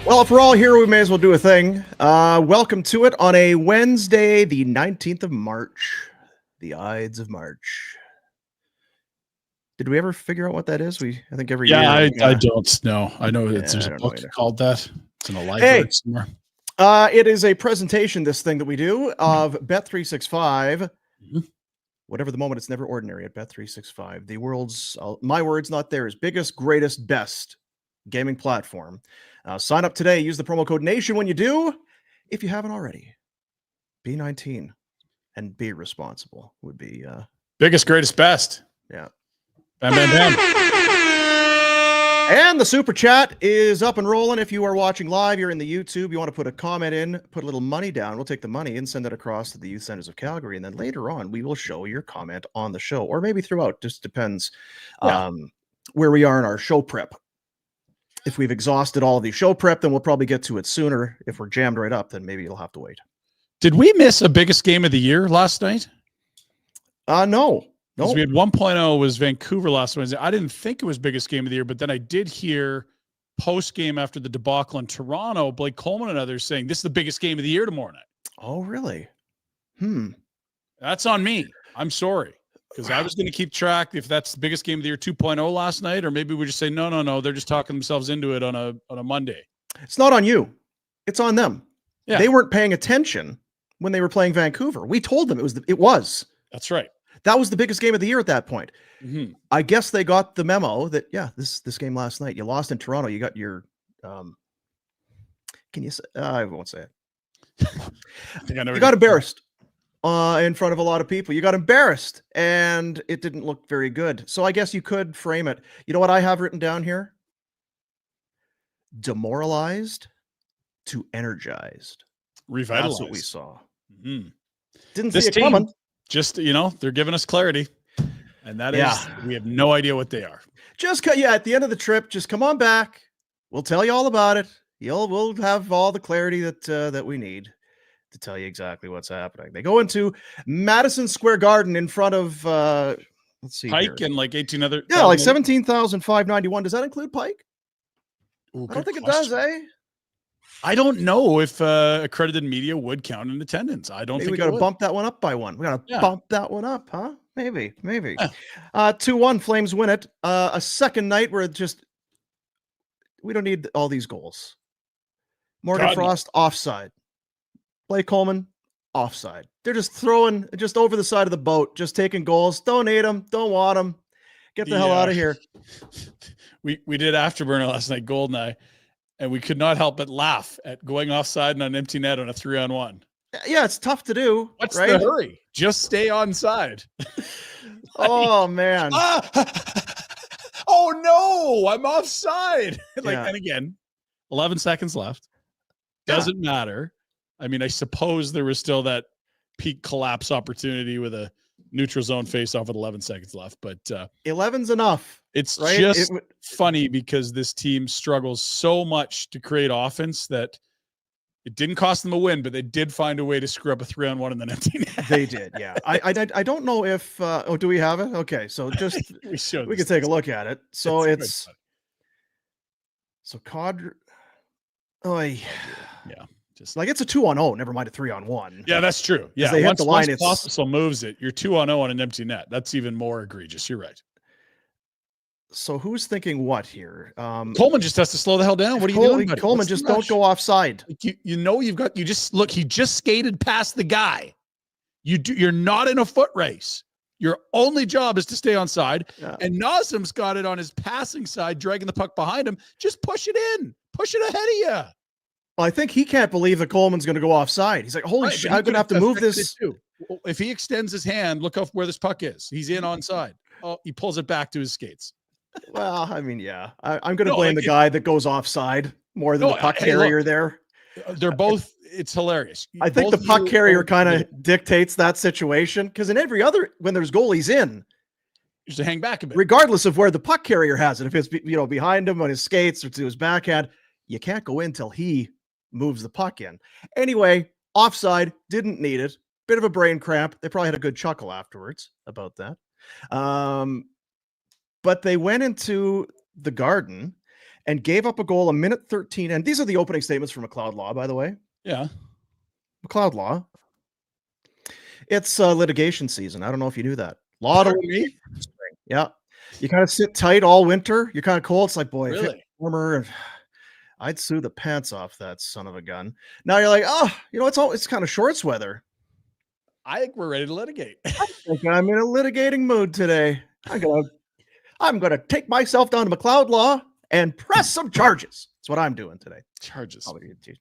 Well, if we're all here, we may as well do a thing. Welcome to it on a Wednesday, the 19th of March. The Ides of March. Did we ever figure out what that is? I think every year. I don't know. I know there's a book called that. It's in a library somewhere. It is a presentation, this thing that we do, of Bet365. Whatever the moment, it's never ordinary at Bet365. The world's, my words, not theirs, biggest, greatest, best gaming platform. Sign up today. Use the promo code NATION when you do. If you haven't already, be 19 and be responsible would be biggest, greatest, best. Yeah. Bam, bam, bam. And the super chat is up and rolling. If you are watching live, you're in the YouTube, you want to put a comment in, put a little money down. We'll take the money and send it across to the Youth Centers of Calgary. And then later on, we will show your comment on the show, or maybe throughout. Just depends where we are in our show prep. If we've exhausted all of the show prep, then we'll probably get to it sooner. If we're jammed right up, then maybe you'll have to wait. Did we miss a biggest game of the year last night? No. We had 1.0 was Vancouver last Wednesday. I didn't think it was biggest game of the year, but then I did hear post game after the debacle in Toronto, Blake Coleman and others saying this is the biggest game of the year tomorrow night. Oh, really? That's on me. I'm sorry. Because I was going to keep track if that's the biggest game of the year 2.0 last night, or maybe we just say, no, they're just talking themselves into it on a Monday. It's not on you. It's on them. Yeah. They weren't paying attention when they were playing Vancouver. We told them it was. That's right. That was the biggest game of the year at that point. I guess they got the memo that, this game last night, you lost in Toronto. You got your, can you say, I won't say it. You got embarrassed in front of a lot of people. You got embarrassed and it didn't look very good. So I guess you could frame it. You know what I have written down here? Demoralized to energized. Revitalized. That's what we saw. Didn't see it coming. Just, they're giving us clarity. And that is, we have no idea what they are. Just, at the end of the trip, just come on back. We'll tell you all about it. We'll have all the clarity that we need to tell you exactly what's happening. They go into Madison Square Garden in front of, let's see, Pike and like 18 other. Yeah, like 17,591. Does that include Pike? Ooh, I don't think it does, eh? I don't know if accredited media would count in attendance. I don't think we got to bump that one up by one. We got to bump that one up, huh? Maybe. 2-1 Flames win it. A second night where we don't need all these goals. Morgan Frost offside. Blake Coleman offside. They're just throwing just over the side of the boat, just taking goals. Don't need them. Don't want them. Get the hell out of here. We did Afterburner last night, Goldeneye. And we could not help but laugh at going offside on an empty net on a 3-on-1. Yeah, it's tough to do. What's the hurry? Just stay onside. Oh, man. Oh, no, I'm offside. And again, 11 seconds left. Doesn't matter. I mean, I suppose there was still that peak collapse opportunity with a neutral zone face-off with 11 seconds left. But 11's enough. It's just funny because this team struggles so much to create offense that it didn't cost them a win, but they did find a way to screw up a 3-on-1 in the empty net. They did, yeah. I don't know if do we have it? Okay, so just we can take a look at it. So Cadre. Oh yeah. Just like it's a 2-on-0, never mind a 3-on-1. Yeah, that's true. Yeah, they hit the line. Once Pospisil moves it, you're 2-on-0 on an empty net. That's even more egregious. You're right. So who's thinking what here? Coleman just has to slow the hell down. What are you doing, buddy? Coleman, just don't go offside. You just look. He just skated past the guy. You're not in a foot race. Your only job is to stay on side. Yeah. And Nazem's got it on his passing side, dragging the puck behind him. Just push it in. Push it ahead of you. Well, I think he can't believe that Coleman's going to go offside. He's like, holy shit, I'm going to have to move this. If he extends his hand, look up where this puck is. He's in onside. Oh, he pulls it back to his skates. Well, I mean, yeah. I'm going to blame the guy that goes offside more than the puck carrier there. They're both, it's hilarious. I think the puck carrier kind of dictates that situation because in every other, when there's goalies in, you should hang back a bit. Regardless of where the puck carrier has it. If it's, behind him on his skates or to his backhand, you can't go in till he moves the puck in. Anyway, offside, didn't need it. Bit of a brain cramp. They probably had a good chuckle afterwards about that. But they went into the Garden and gave up a goal a minute 13. And these are the opening statements from McLeod Law, by the way. Yeah. McLeod Law. It's litigation season. I don't know if you knew that. Law to me. Yeah. You kind of sit tight all winter. You're kind of cold. It's like, boy, if it's warmer, I'd sue the pants off that son of a gun. Now you're like, oh, it's kind of shorts weather. I think we're ready to litigate. I think I'm in a litigating mood today. I'm gonna take myself down to McLeod Law and press some charges. That's what I'm doing today. Charges.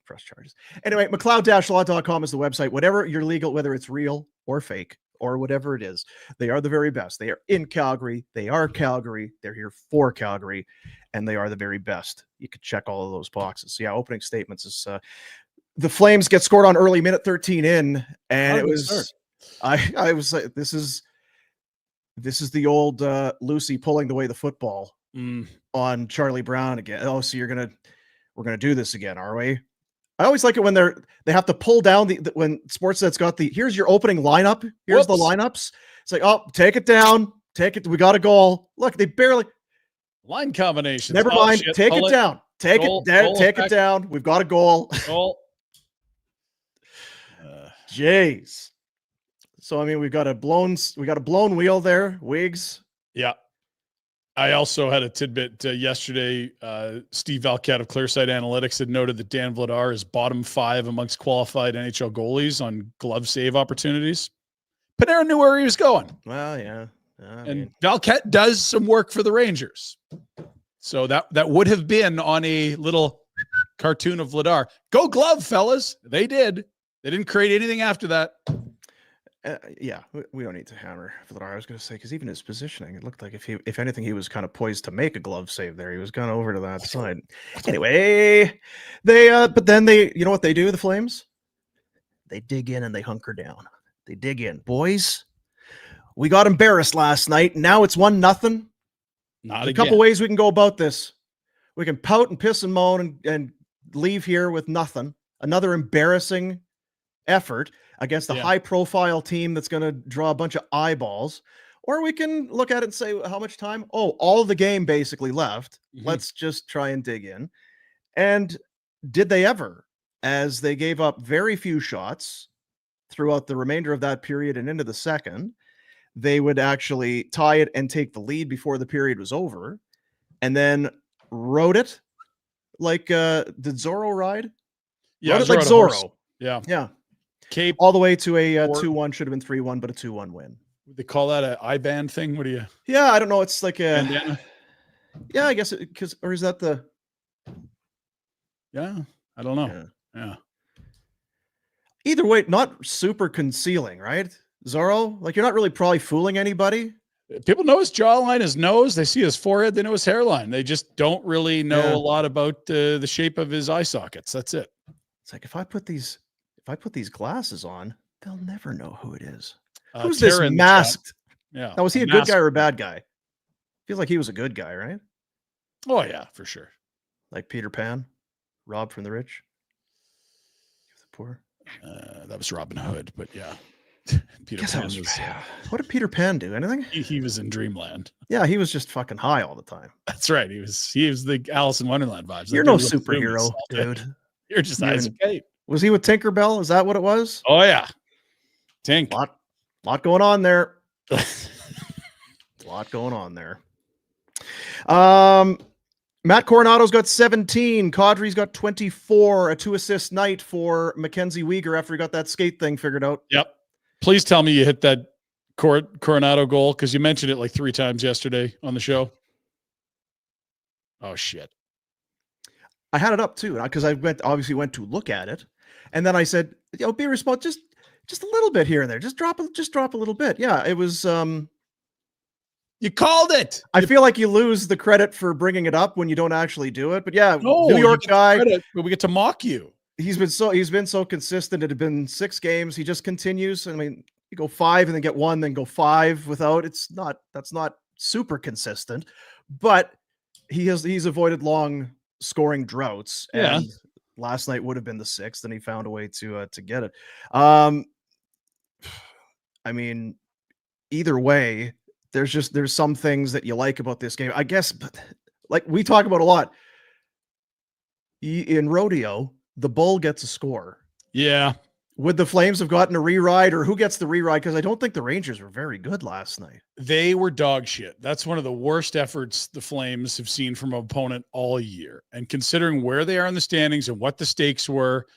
Press charges. Anyway, McLeod-law.com is the website. Whatever you're legal, whether it's real or fake or whatever it is, they are the very best. They are in Calgary. They are Calgary. They're here for Calgary, and they are the very best. You could check all of those boxes. So yeah, opening statements is the Flames get scored on early, minute 13 in, and it was I was like, this is the old Lucy pulling away the football on Charlie Brown again. Oh, so we're gonna do this again, are we? I always like it when they have to pull down when Sportsnet's got here's your opening lineup. Here's the lineups. It's like, oh, take it down. Take it. We got a goal. Look, they barely line combinations. Never mind. Take it down. Take it down. We've got a goal. Goal. Jeez. So I mean, we got a blown wheel there, Wiggs. Yeah. I also had a tidbit yesterday. Steve Valcat of Clearsight Analytics had noted that Dan Vladar is bottom 5 amongst qualified NHL goalies on glove save opportunities. Panera knew where he was going. Well, yeah. And Valcat does some work for the Rangers. So that would have been on a little cartoon of Vladar. Go glove, fellas. They did. They didn't create anything after that. Yeah, we don't need to hammer Vladar. I was going to say, because even his positioning, it looked like if anything, he was kind of poised to make a glove save there. He was kind of over to that side. Anyway, but then you know what they do, the Flames? They dig in and they hunker down. They dig in. Boys, we got embarrassed last night. Now it's 1-0. Not a couple ways we can go about this. We can pout and piss and moan and leave here with nothing. Another embarrassing effort against a high-profile team that's going to draw a bunch of eyeballs. Or we can look at it and say, how much time? Oh, all of the game basically left. Mm-hmm. Let's just try and dig in. And did they ever? As they gave up very few shots throughout the remainder of that period and into the second, they would actually tie it and take the lead before the period was over, and then rode it like, did Zorro ride? Yeah, rode it like Zorro. Yeah. Yeah. Cape all the way to a 2-1, should have been 3-1, but a 2-1 win. Would they call that an I-band thing? What do you? Yeah, I don't know. It's like a bandana? Yeah, I guess or is that the? Yeah, I don't know. Yeah. Either way, not super concealing, right? Zorro, like you're not really probably fooling anybody. People know his jawline, his nose. They see his forehead. They know his hairline. They just don't really know a lot about the shape of his eye sockets. That's it. It's like if I put these glasses on, they'll never know who it is. Who's Tara this masked? Yeah. Now, was he a good guy or a bad guy? Feels like he was a good guy, right? Oh yeah, for sure. Like Peter Pan, robbed from the rich, give the poor. That was Robin Hood, but yeah. Peter Pan was what did Peter Pan do? Anything? He was in Dreamland. Yeah, he was just fucking high all the time. That's right. He was the Alice in Wonderland vibes. You're no superhero, dude. You're just Isaac Kate. Was he with Tinkerbell? Is that what it was? Oh yeah. Tink. Lot going on there. Lot going on there. Matt Coronado's got 17. Kadri's got 24. A 2-assist night for Mackenzie Weegar after he got that skate thing figured out. Yep. Please tell me you hit that Coronado goal, because you mentioned it like 3 times yesterday on the show. Oh shit! I had it up too, because I obviously went to look at it, and then I said, be responsible, just a little bit here and there, just drop a little bit. Yeah, it was. You called it. I feel like you lose the credit for bringing it up when you don't actually do it. But yeah, New York guy. But we get to mock you. He's been so consistent. It had been 6 games. He just continues. I mean, you go 5 and then get 1, then go 5 without. That's not super consistent, but he's avoided long scoring droughts. Yeah. And last night would have been the 6th, and he found a way to get it. I mean, either way, there's some things that you like about this game, I guess. But like we talk about a lot, in rodeo, the bull gets a score. Yeah. Would the Flames have gotten a reride, or who gets the reride? Because I don't think the Rangers were very good last night. They were dog shit. That's one of the worst efforts the Flames have seen from an opponent all year. And considering where they are in the standings and what the stakes were,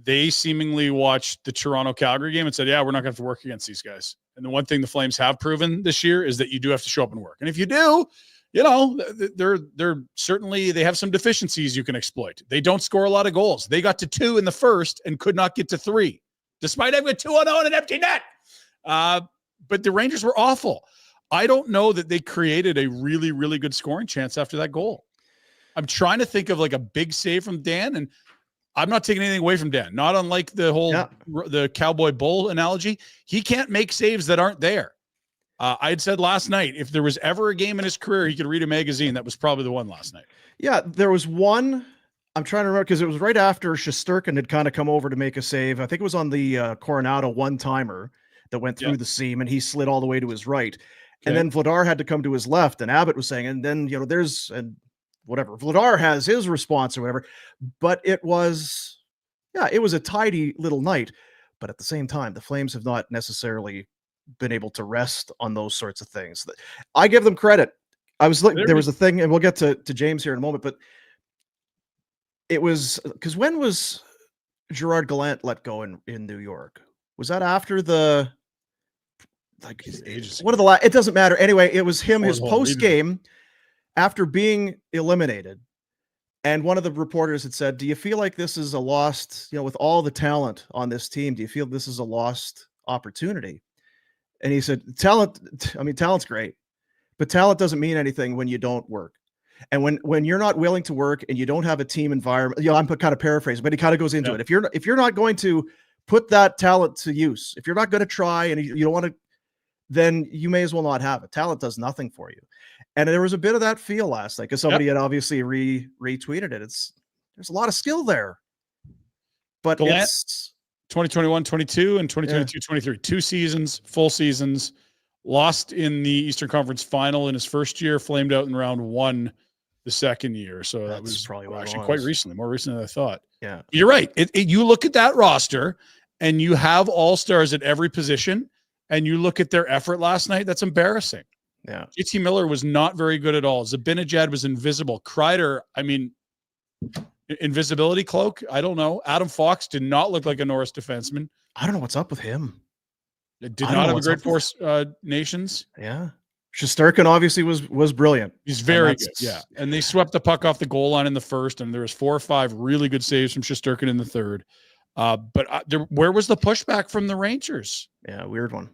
they seemingly watched the Toronto-Calgary game and said, yeah, we're not going to have to work against these guys. And the one thing the Flames have proven this year is that you do have to show up and work. And if you do, you know, they're certainly, they have some deficiencies you can exploit. They don't score a lot of goals. They got to 2 in the first and could not get to 3, despite having a 2-0 and an empty net. But the Rangers were awful. I don't know that they created a really, really good scoring chance after that goal. I'm trying to think of like a big save from Dan, and I'm not taking anything away from Dan. Not unlike the whole the Cowboy Bull analogy. He can't make saves that aren't there. I had said last night, if there was ever a game in his career he could read a magazine, that was probably the one last night. Yeah, there was one. I'm trying to remember because it was right after Shesterkin had kind of come over to make a save. I think it was on the Coronado one-timer that went through the seam, and he slid all the way to his right. Okay. And then Vladar had to come to his left, and Abbott was saying, and then, you know, there's and whatever. Vladar has his response or whatever. But it was a tidy little night. But at the same time, the Flames have not necessarily been able to rest on those sorts of things. I give them credit. I was looking, there was a thing, and we'll get to James here in a moment, but it was because when was Gerard Gallant let go in New York? Was that after the it doesn't matter. Anyway, it was him, his post game after being eliminated. And one of the reporters had said, do you feel like this is a lost, you know, with all the talent on this team, do you feel this is a lost opportunity? And he said, talent's great, but talent doesn't mean anything when you don't work. And when you're not willing to work and you don't have a team environment, you know, I'm kind of paraphrasing, but he kind of goes into it. If you're not going to put that talent to use, if you're not going to try and you don't want to, then you may as well not have it. Talent does nothing for you. And there was a bit of that feel last night because somebody had obviously retweeted it. There's a lot of skill there, but Gallant, it's 2021-22 and 2022-23, 2 seasons, full seasons, lost in the Eastern Conference Final in his first year, flamed out in round 1 the second year. So that was probably actually quite recently, more recent than I thought. Yeah, you're right. You look at that roster and you have all-stars at every position, and you look at their effort last night, that's embarrassing. Yeah. JT Miller was not very good at all. Zabinajad was invisible. Kreider, I mean, invisibility cloak, I don't know. Adam Fox did not look like a Norris defenseman. I don't know what's up with him. It did not have a great force nations. Yeah. Shesterkin obviously was brilliant. He's very good. Yeah. And they swept the puck off the goal line in the first, and there was 4 or 5 really good saves from Shesterkin in the third. Where was the pushback from the Rangers? Yeah, weird one.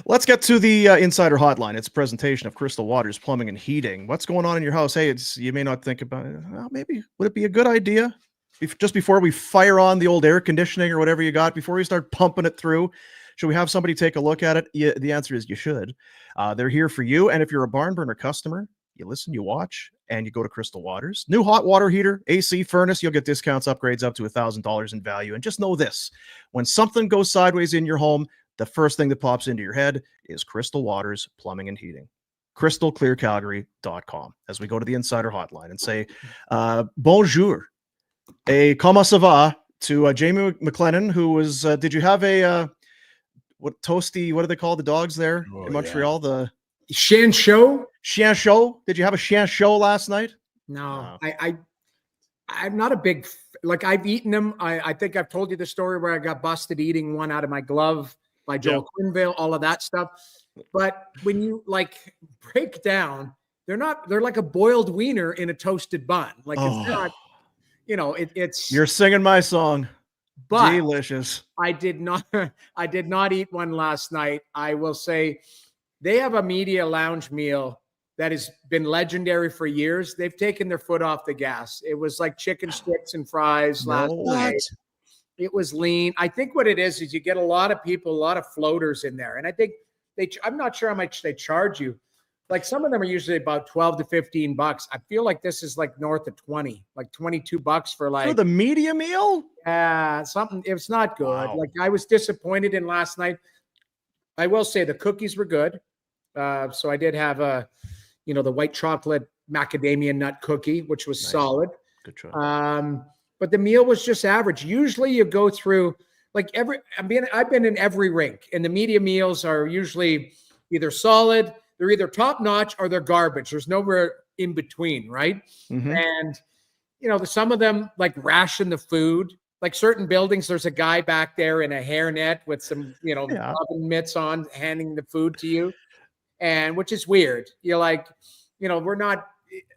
Let's get to the Insider Hotline. It's a presentation of Crystal Waters Plumbing and Heating. What's going on in your house? Hey, you may not think about it. Well, maybe would it be a good idea just before we fire on the old air conditioning or whatever you got, before we start pumping it through? Should we have somebody take a look at it? Yeah, the answer is you should. They're here for you. And if you're a barn burner customer, you listen, you watch, and you go to Crystal Waters. New hot water heater, AC, furnace, you'll get discounts, upgrades up to $1,000 in value. And just know this, when something goes sideways in your home, the first thing that pops into your head is Crystal Waters Plumbing and Heating. CrystalClearCalgary.com. As we go to the Insider Hotline and say, bonjour, et comment ça va, to Jamie McLennan, who was, did you have a, what do they call the dogs there in Montreal? The Chien Show? Chien Show? Did you have a Chien Show last night? No. I'm not a big, I've eaten them. I think I've told you the story where I got busted eating one out of my glove by Joel Quinville, all of that stuff. But when you break down, they're like a boiled wiener in a toasted bun. It's not, it's. You're singing my song. But delicious. I did not eat one last night. I will say they have a media lounge meal that has been legendary for years. They've taken their foot off the gas. It was like chicken strips and fries last night. It was lean. I think what it is you get a lot of people, a lot of floaters in there. And I think I'm not sure how much they charge you. Some of them are usually about $12 to $15. I feel like this is north of 20, $22 for for the media meal. Yeah, something. It's not good. Wow. I was disappointed in last night. I will say the cookies were good. So I did have the white chocolate macadamia nut cookie, which was solid. Good choice. But the meal was just average. Usually you go through like I've been in every rink, and the media meals are usually either solid, they're either top notch, or they're garbage. There's nowhere in between, right? Mm-hmm. And some of them like ration the food. Like certain buildings, there's a guy back there in a hairnet with some, oven mitts on, handing the food to you, and which is weird. You're like, we're not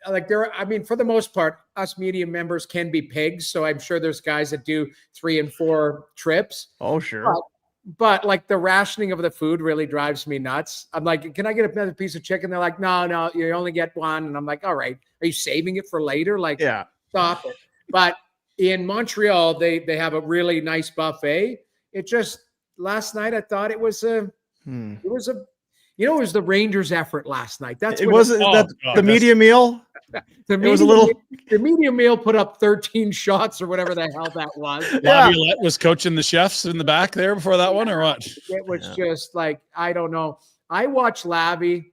like there. I mean, for the most part, us media members can be pigs, so I'm sure there's guys that do 3 and 4 trips. Oh, sure. But like the rationing of the food really drives me nuts. I'm like, can I get another piece of chicken? They're like, no, you only get one. And I'm like, all right, are you saving it for later? Like, yeah, stop it. But in Montreal, they have a really nice buffet. It just last night I thought it was it was the Rangers' effort last night. That's it wasn't the media meal. The media meal put up 13 shots or whatever the hell that was. Laviolette was coaching the chefs in the back there before that one, or what? It was just like, I don't know. I watched Lavi,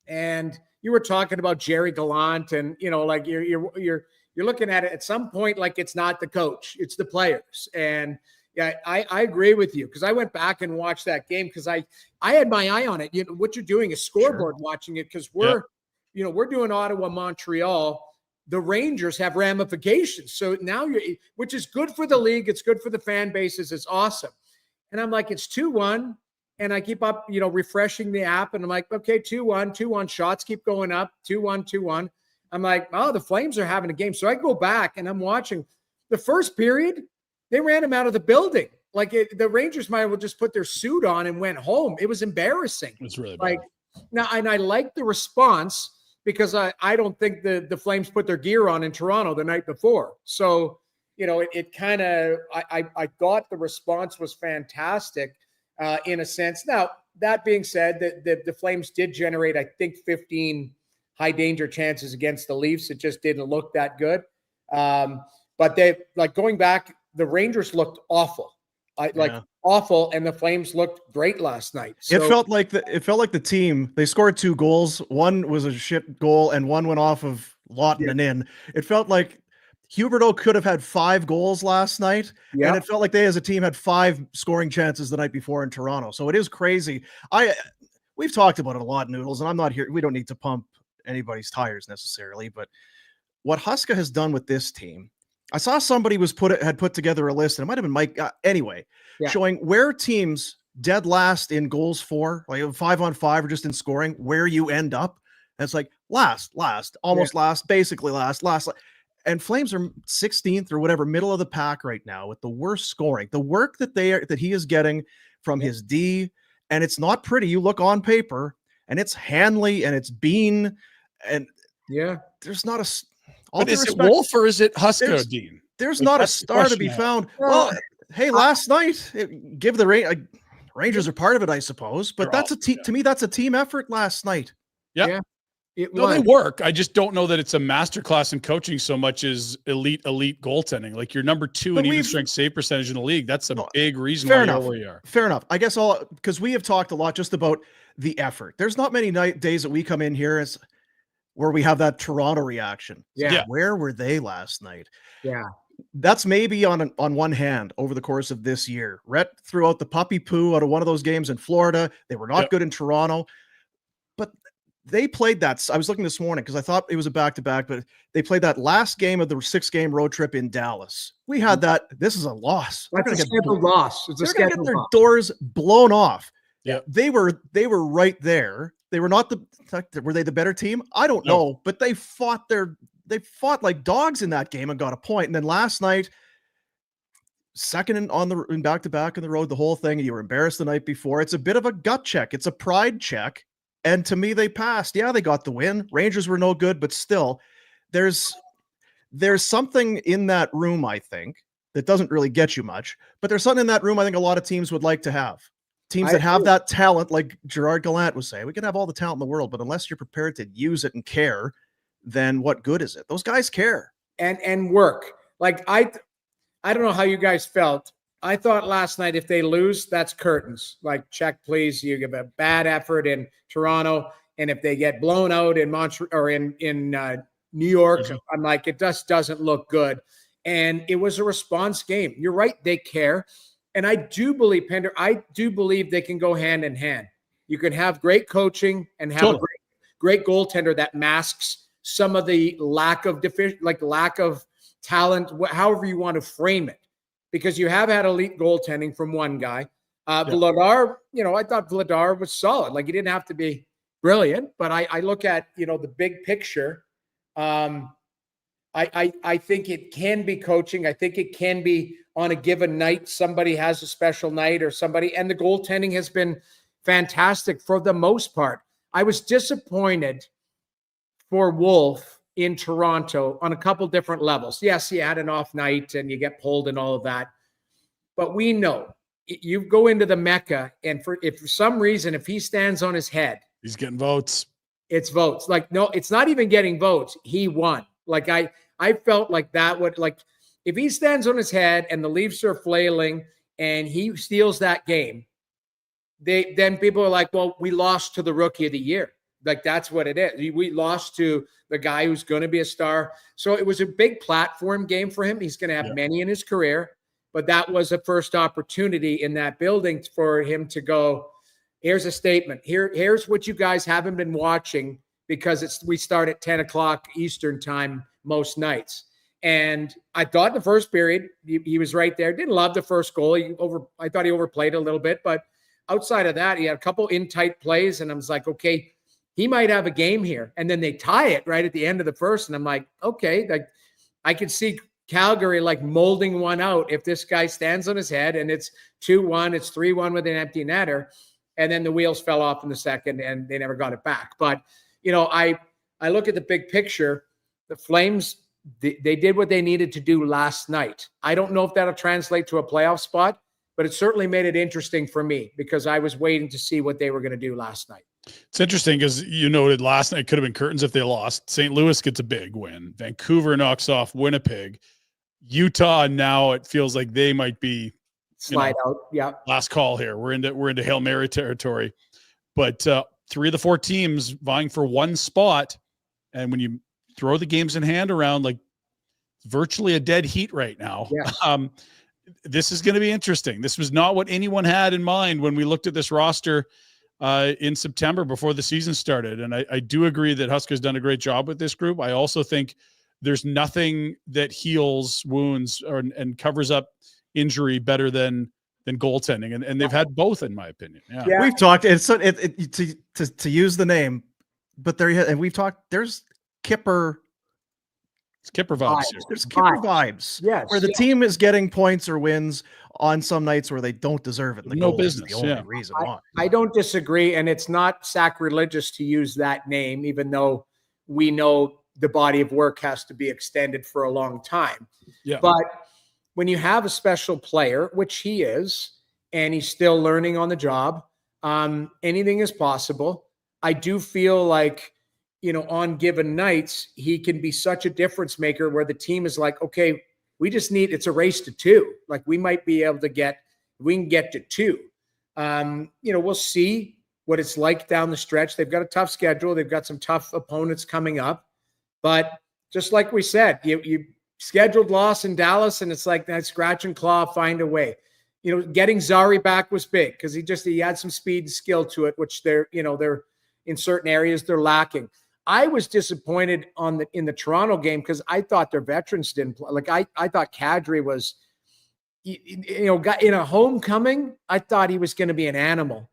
and you were talking about Jerry Gallant, and like you're looking at it at some point like it's not the coach, it's the players. And yeah, I agree with you, because I went back and watched that game because I had my eye on it. What you're doing is scoreboard watching it, because we're doing Ottawa, Montreal. The Rangers have ramifications. So now which is good for the league. It's good for the fan bases. It's awesome. And I'm like, it's 2-1. And I keep up, refreshing the app. And I'm like, okay, 2-1, 2-1 shots keep going up, 2-1, 2-1. I'm like, oh, the Flames are having a game. So I go back and I'm watching the first period. They ran him out of the building. Like the Rangers might have just put their suit on and went home. It was embarrassing. It's really bad. Like now, and I like the response, because I don't think the Flames put their gear on in Toronto the night before. So, it kind of, I thought the response was fantastic in a sense. Now, that being said, the Flames did generate, I think, 15 high danger chances against the Leafs. It just didn't look that good. But they, like, going back, the Rangers looked awful. Awful, and the Flames looked great last night. So, it felt like the team, they scored 2 goals. One was a shit goal, and one went off of Lawton and in. It felt like Huberdeau could have had 5 goals last night, and it felt like they as a team had 5 scoring chances the night before in Toronto. So it is crazy. We've talked about it a lot, Noodles, and I'm not here. We don't need to pump anybody's tires necessarily, but what Huska has done with this team, I saw somebody had put together a list, and it might have been Mike showing where teams dead last in goals for, like 5-on-5 or just in scoring, where you end up. And it's like last, almost last, basically last. And Flames are 16th or whatever, middle of the pack right now with the worst scoring. The work that he is getting from his D, and it's not pretty. You look on paper, and it's Hanley and it's Bean, and there's not a. But is it Wolf or is it Huska, Dean? There's not a star to be found. Well, hey, last night, give the Rangers are part of it, I suppose. But that's to me, that's a team effort last night. Yeah. They work. I just don't know that it's a masterclass in coaching so much as elite goaltending. Like you're number 2 in even strength save percentage in the league. That's a big reason why you're where you are. Fair enough. I guess because we have talked a lot just about the effort. There's not many days that we come in here where we have that Toronto reaction. Yeah. Where were they last night? Yeah. That's maybe on one hand over the course of this year. Rhett threw out the puppy poo out of one of those games in Florida. They were not good in Toronto, but they played that. I was looking this morning because I thought it was a back-to-back, but they played that last game of the 6-game road trip in Dallas. We had that. This is a loss. That's a scheduled loss. They're going to get their doors blown off. Yeah. They were right there. They were not were they the better team? I don't know, but they fought like dogs in that game and got a point. And then last night, second in back-to-back in the road, the whole thing, you were embarrassed the night before. It's a bit of a gut check. It's a pride check. And to me, they passed. Yeah, they got the win. Rangers were no good, but still, there's something in that room, I think, that doesn't really get you much. But there's something in that room I think a lot of teams would like to have. Teams that have that talent, like Gerard Gallant was saying, we can have all the talent in the world, but unless you're prepared to use it and care, then what good is it? Those guys care. And work. Like I don't know how you guys felt. I thought last night, if they lose, that's curtains. Like, check, please. You give a bad effort in Toronto, and if they get blown out in Montreal or in New York, I'm like, it just doesn't look good. And it was a response game. You're right. They care. And I do believe, Pinder, I do believe they can go hand in hand. You can have great coaching and have a great goaltender that masks some of the lack of talent, however you want to frame it, because you have had elite goaltending from one guy. Vladar, I thought Vladar was solid. Like, he didn't have to be brilliant, but I look at, the big picture. I think it can be coaching. I think it can be on a given night. Somebody has a special night or somebody, and the goaltending has been fantastic for the most part. I was disappointed for Wolf in Toronto on a couple different levels. Yes, he had an off night and you get pulled and all of that. But we know you go into the Mecca, and if for some reason, if he stands on his head, he's getting votes. It's votes. Like, no, it's not even getting votes. He won. Like, I felt like that would, like, if he stands on his head and the Leafs are flailing and he steals that game, then people are like, well, we lost to the rookie of the year. Like, that's what it is. We lost to the guy who's going to be a star. So it was a big platform game for him. He's going to have many in his career, but that was a first opportunity in that building for him to go, here's a statement. Here's what you guys haven't been watching, because we start at 10 o'clock Eastern time most nights. And I thought in the first period, he was right there. Didn't love the first goal. I thought he overplayed a little bit, but outside of that, he had a couple in tight plays, and I was like, okay, he might have a game here. And then they tie it right at the end of the first, and I'm like, okay, like, I could see Calgary like molding one out if this guy stands on his head, and it's 2-1, it's 3-1 with an empty netter. And then the wheels fell off in the second and they never got it back. But, I look at the big picture. The Flames, they did what they needed to do last night. I don't know if that'll translate to a playoff spot, but it certainly made it interesting for me because I was waiting to see what they were going to do last night. It's interesting because you noted last night could have been curtains if they lost. St. Louis gets a big win. Vancouver knocks off Winnipeg. Utah, now it feels like they might be slide out. Yeah. Last call here. We're into Hail Mary territory. But 3 of the 4 teams vying for one spot. And when you throw the games in hand around, like, virtually a dead heat right now. Yeah. This is going to be interesting. This was not what anyone had in mind when we looked at this roster in September before the season started. And I do agree that Huska's done a great job with this group. I also think there's nothing that heals wounds and covers up injury better than goaltending. And they've had both, in my opinion. Yeah. We've talked, to use the name, but and we've talked, there's Kipper. It's Kipper vibes. There's Kipper vibes. Yes. Where the team is getting points or wins on some nights where they don't deserve it. The no business. Is the only reason why. I don't disagree. And it's not sacrilegious to use that name, even though we know the body of work has to be extended for a long time. Yeah. But when you have a special player, which he is, and he's still learning on the job, anything is possible. I do feel like, on given nights, he can be such a difference maker where the team is like, okay, it's a race to 2. Like, we might be able to get to 2. We'll see what it's like down the stretch. They've got a tough schedule. They've got some tough opponents coming up. But just like we said, you scheduled loss in Dallas, and it's like that scratch and claw, find a way. Getting Zari back was big because he had some speed and skill to it, which they're in certain areas they're lacking. I was disappointed in the Toronto game because I thought their veterans didn't play. Like, I thought Kadri was, got in a homecoming. I thought he was going to be an animal,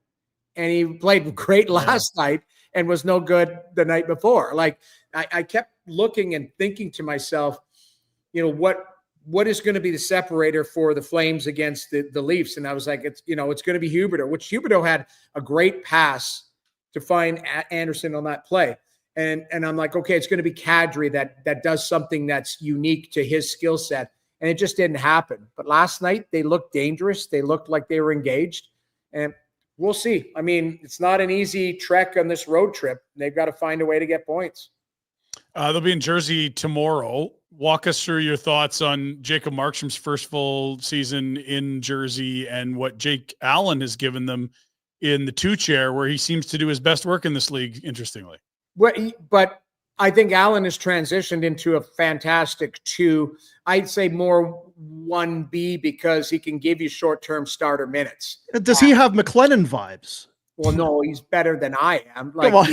and he played great last night and was no good the night before. Like, I kept looking and thinking to myself, what is going to be the separator for the Flames against the Leafs? And I was like, it's going to be Huberdeau, which Huberdeau had a great pass to find Anderson on that play. And I'm like, okay, it's going to be Kadri that does something that's unique to his skill set. And it just didn't happen. But last night, they looked dangerous. They looked like they were engaged. And we'll see. I mean, it's not an easy trek on this road trip. They've got to find a way to get points. They'll be in Jersey tomorrow. Walk us through your thoughts on Jacob Markstrom's first full season in Jersey and what Jake Allen has given them in the 2 chair, where he seems to do his best work in this league, interestingly. But I think Allen has transitioned into a fantastic 2. I'd say more 1B because he can give you short-term starter minutes. Does he have McLennan vibes? Well, no, he's better than I am. But what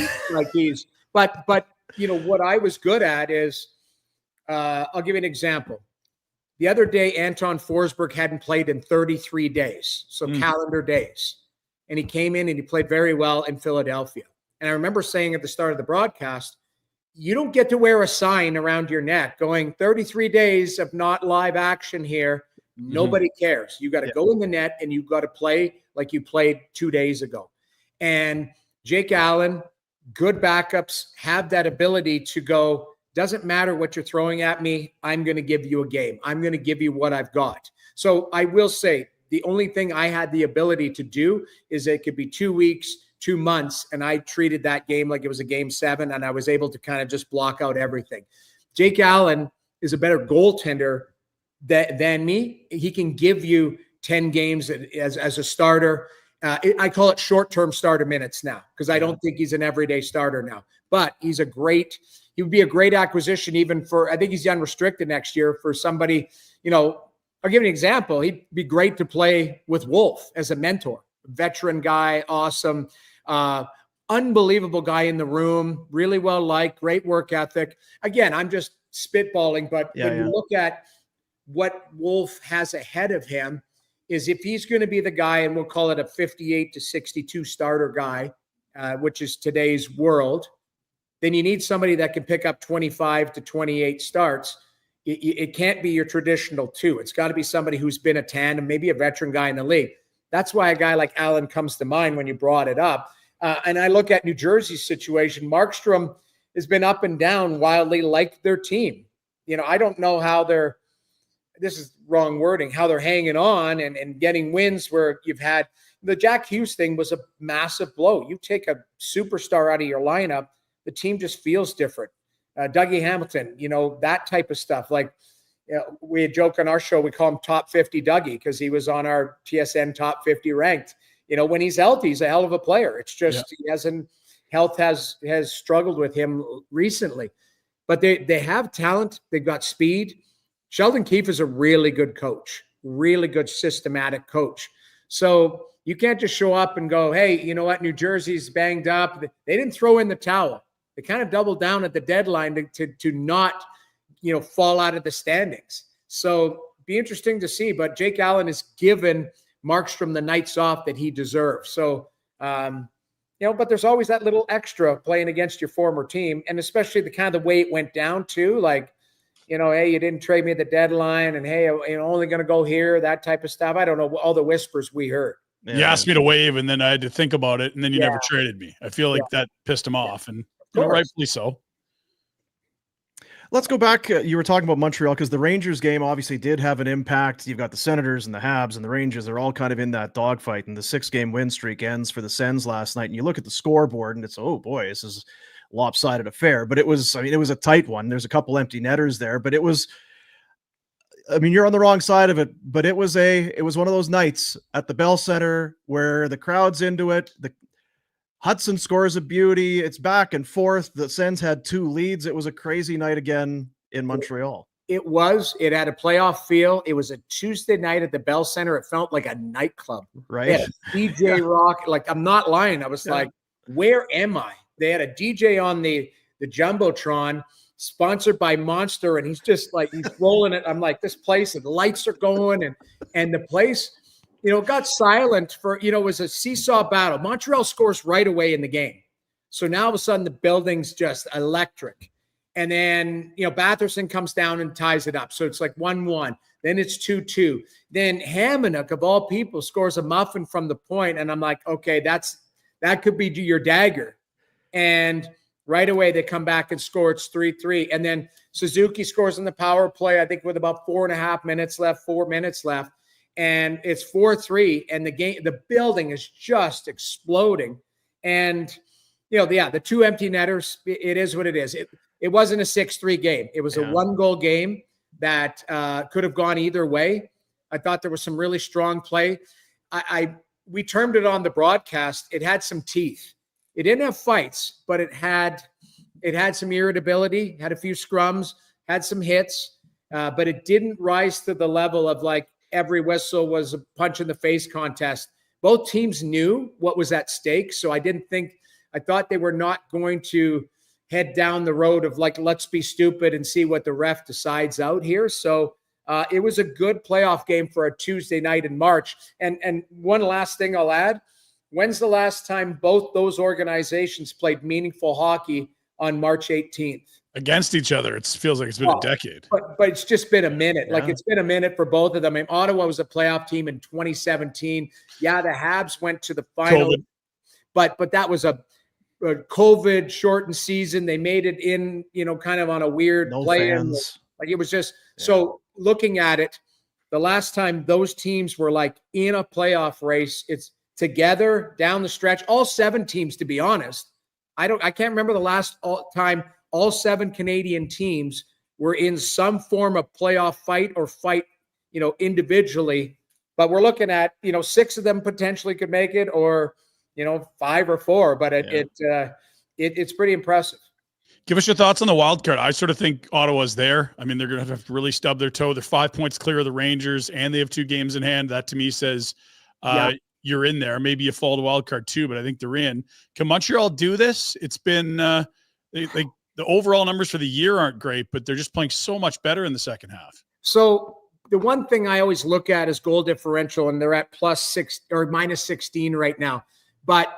I was good at is, I'll give you an example. The other day, Anton Forsberg hadn't played in 33 days, so calendar days. And he came in and he played very well in Philadelphia. And I remember saying at the start of the broadcast, you don't get to wear a sign around your neck going 33 days of not live action here. Nobody cares. You got to go in the net and you got to play like you played 2 days ago. And Jake Allen, good backups, have that ability to go, doesn't matter what you're throwing at me, I'm going to give you a game. I'm going to give you what I've got. So I will say the only thing I had the ability to do is it could be 2 weeks, 2 months, and I treated that game like it was a game 7, and I was able to kind of just block out everything. Jake Allen is a better goaltender than me. He can give you 10 games as a starter. I call it short-term starter minutes now because I don't think he's an everyday starter now. But he would be a great acquisition even for, I think he's unrestricted next year for somebody, I'll give you an example. He'd be great to play with Wolf as a mentor. Veteran guy, awesome, unbelievable guy in the room, really well liked, great work ethic. Again, I'm just spitballing, but when you look at what Wolf has ahead of him, is if he's going to be the guy, and we'll call it a 58 to 62 starter guy, which is today's world, then you need somebody that can pick up 25 to 28 starts. It can't be your traditional 2. It's got to be somebody who's been a tandem, maybe a veteran guy in the league. That's why a guy like Allen comes to mind when you brought it up. And I look at New Jersey's situation. Markstrom has been up and down wildly like their team. I don't know how this is wrong wording, how they're hanging on and getting wins where you've had the Jack Hughes thing was a massive blow. You take a superstar out of your lineup, the team just feels different. Dougie Hamilton, that type of stuff. Like we had joke on our show, we call him top 50 Dougie because he was on our TSN top 50 ranked. When he's healthy, he's a hell of a player. It's just health has struggled with him recently. But they have talent. They've got speed. Sheldon Keefe is a really good coach, really good systematic coach. So you can't just show up and go, hey, you know what? New Jersey's banged up. They didn't throw in the towel. They kind of doubled down at the deadline to not, fall out of the standings. So be interesting to see. But Jake Allen has given Markstrom the nights off that he deserves. So, but there's always that little extra playing against your former team. And especially the kind of the way it went down too, like, hey, you didn't trade me at the deadline, and hey, only going to go here, that type of stuff. I don't know, all the whispers we heard. Yeah. You asked me to waive, and then I had to think about it, and then you never traded me. I feel like that pissed him off, and rightfully so. Let's go back. You were talking about Montreal because the Rangers game obviously did have an impact. You've got the Senators and the Habs and the Rangers. They're all kind of in that dogfight, and the 6-game win streak ends for the Sens last night. And you look at the scoreboard, and it's, oh boy, this is lopsided affair, but it was a tight one. There's a couple empty netters there, but it was, you're on the wrong side of it, but it was one of those nights at the Bell Center where the crowd's into it. The Hudson scores a beauty. It's back and forth. The Sens had 2 leads. It was a crazy night again in Montreal. It had a playoff feel. It was a Tuesday night at the Bell Center. It felt like a nightclub, right? DJ rock. Like, I'm not lying. I was like, where am I? They had a DJ on the Jumbotron sponsored by Monster, and he's just like, he's rolling it. I'm like, this place, and the lights are going, and the place, got silent for, it was a seesaw battle. Montreal scores right away in the game. So now all of a sudden the building's just electric. And then, Batherson comes down and ties it up. So it's like 1-1. Then it's 2-2. Then Hamonic, of all people, scores a muffin from the point. And I'm like, okay, that could be your dagger. And right away they come back and score. It's 3-3. And then Suzuki scores in the power play, I think with about 4 minutes left. And it's 4-3. And the building is just exploding. And, the 2 empty netters, it is what it is. It wasn't a 6-3 game. It was a 1-goal game that could have gone either way. I thought there was some really strong play. We termed it on the broadcast. It had some teeth. It didn't have fights, but it had It had some irritability, had a few scrums, had some hits, but it didn't rise to the level of like every whistle was a punch in the face contest. Both teams knew what was at stake. So I thought they were not going to head down the road of like, let's be stupid and see what the ref decides out here. So it was a good playoff game for a Tuesday night in March. And one last thing I'll add, when's the last time both those organizations played meaningful hockey on March 18th? Against each other. It feels like it's been a decade. But it's just been a minute. Yeah. Like it's been a minute for both of them. I mean, Ottawa was a playoff team in 2017. Yeah, the Habs went to the final. But that was a COVID shortened season. They made it in, kind of on a weird play-in. Like it was just so looking at it, the last time those teams were like in a playoff race, it's together down the stretch, all 7 teams, to be honest. I can't remember the last time all 7 Canadian teams were in some form of playoff fight, individually. But we're looking at, 6 of them potentially could make it, or 5 or 4. But it's pretty impressive. Give us your thoughts on the wild card. I sort of think Ottawa's there. I mean, they're going to have to really stub their toe. They're 5 points clear of the Rangers, and they have 2 games in hand. That to me says you're in there. Maybe you fall to wild card too, but I think they're in. Can Montreal do this? It's been the overall numbers for the year aren't great, but they're just playing so much better in the second half. So the one thing I always look at is goal differential, and they're at +6 or -16 right now. But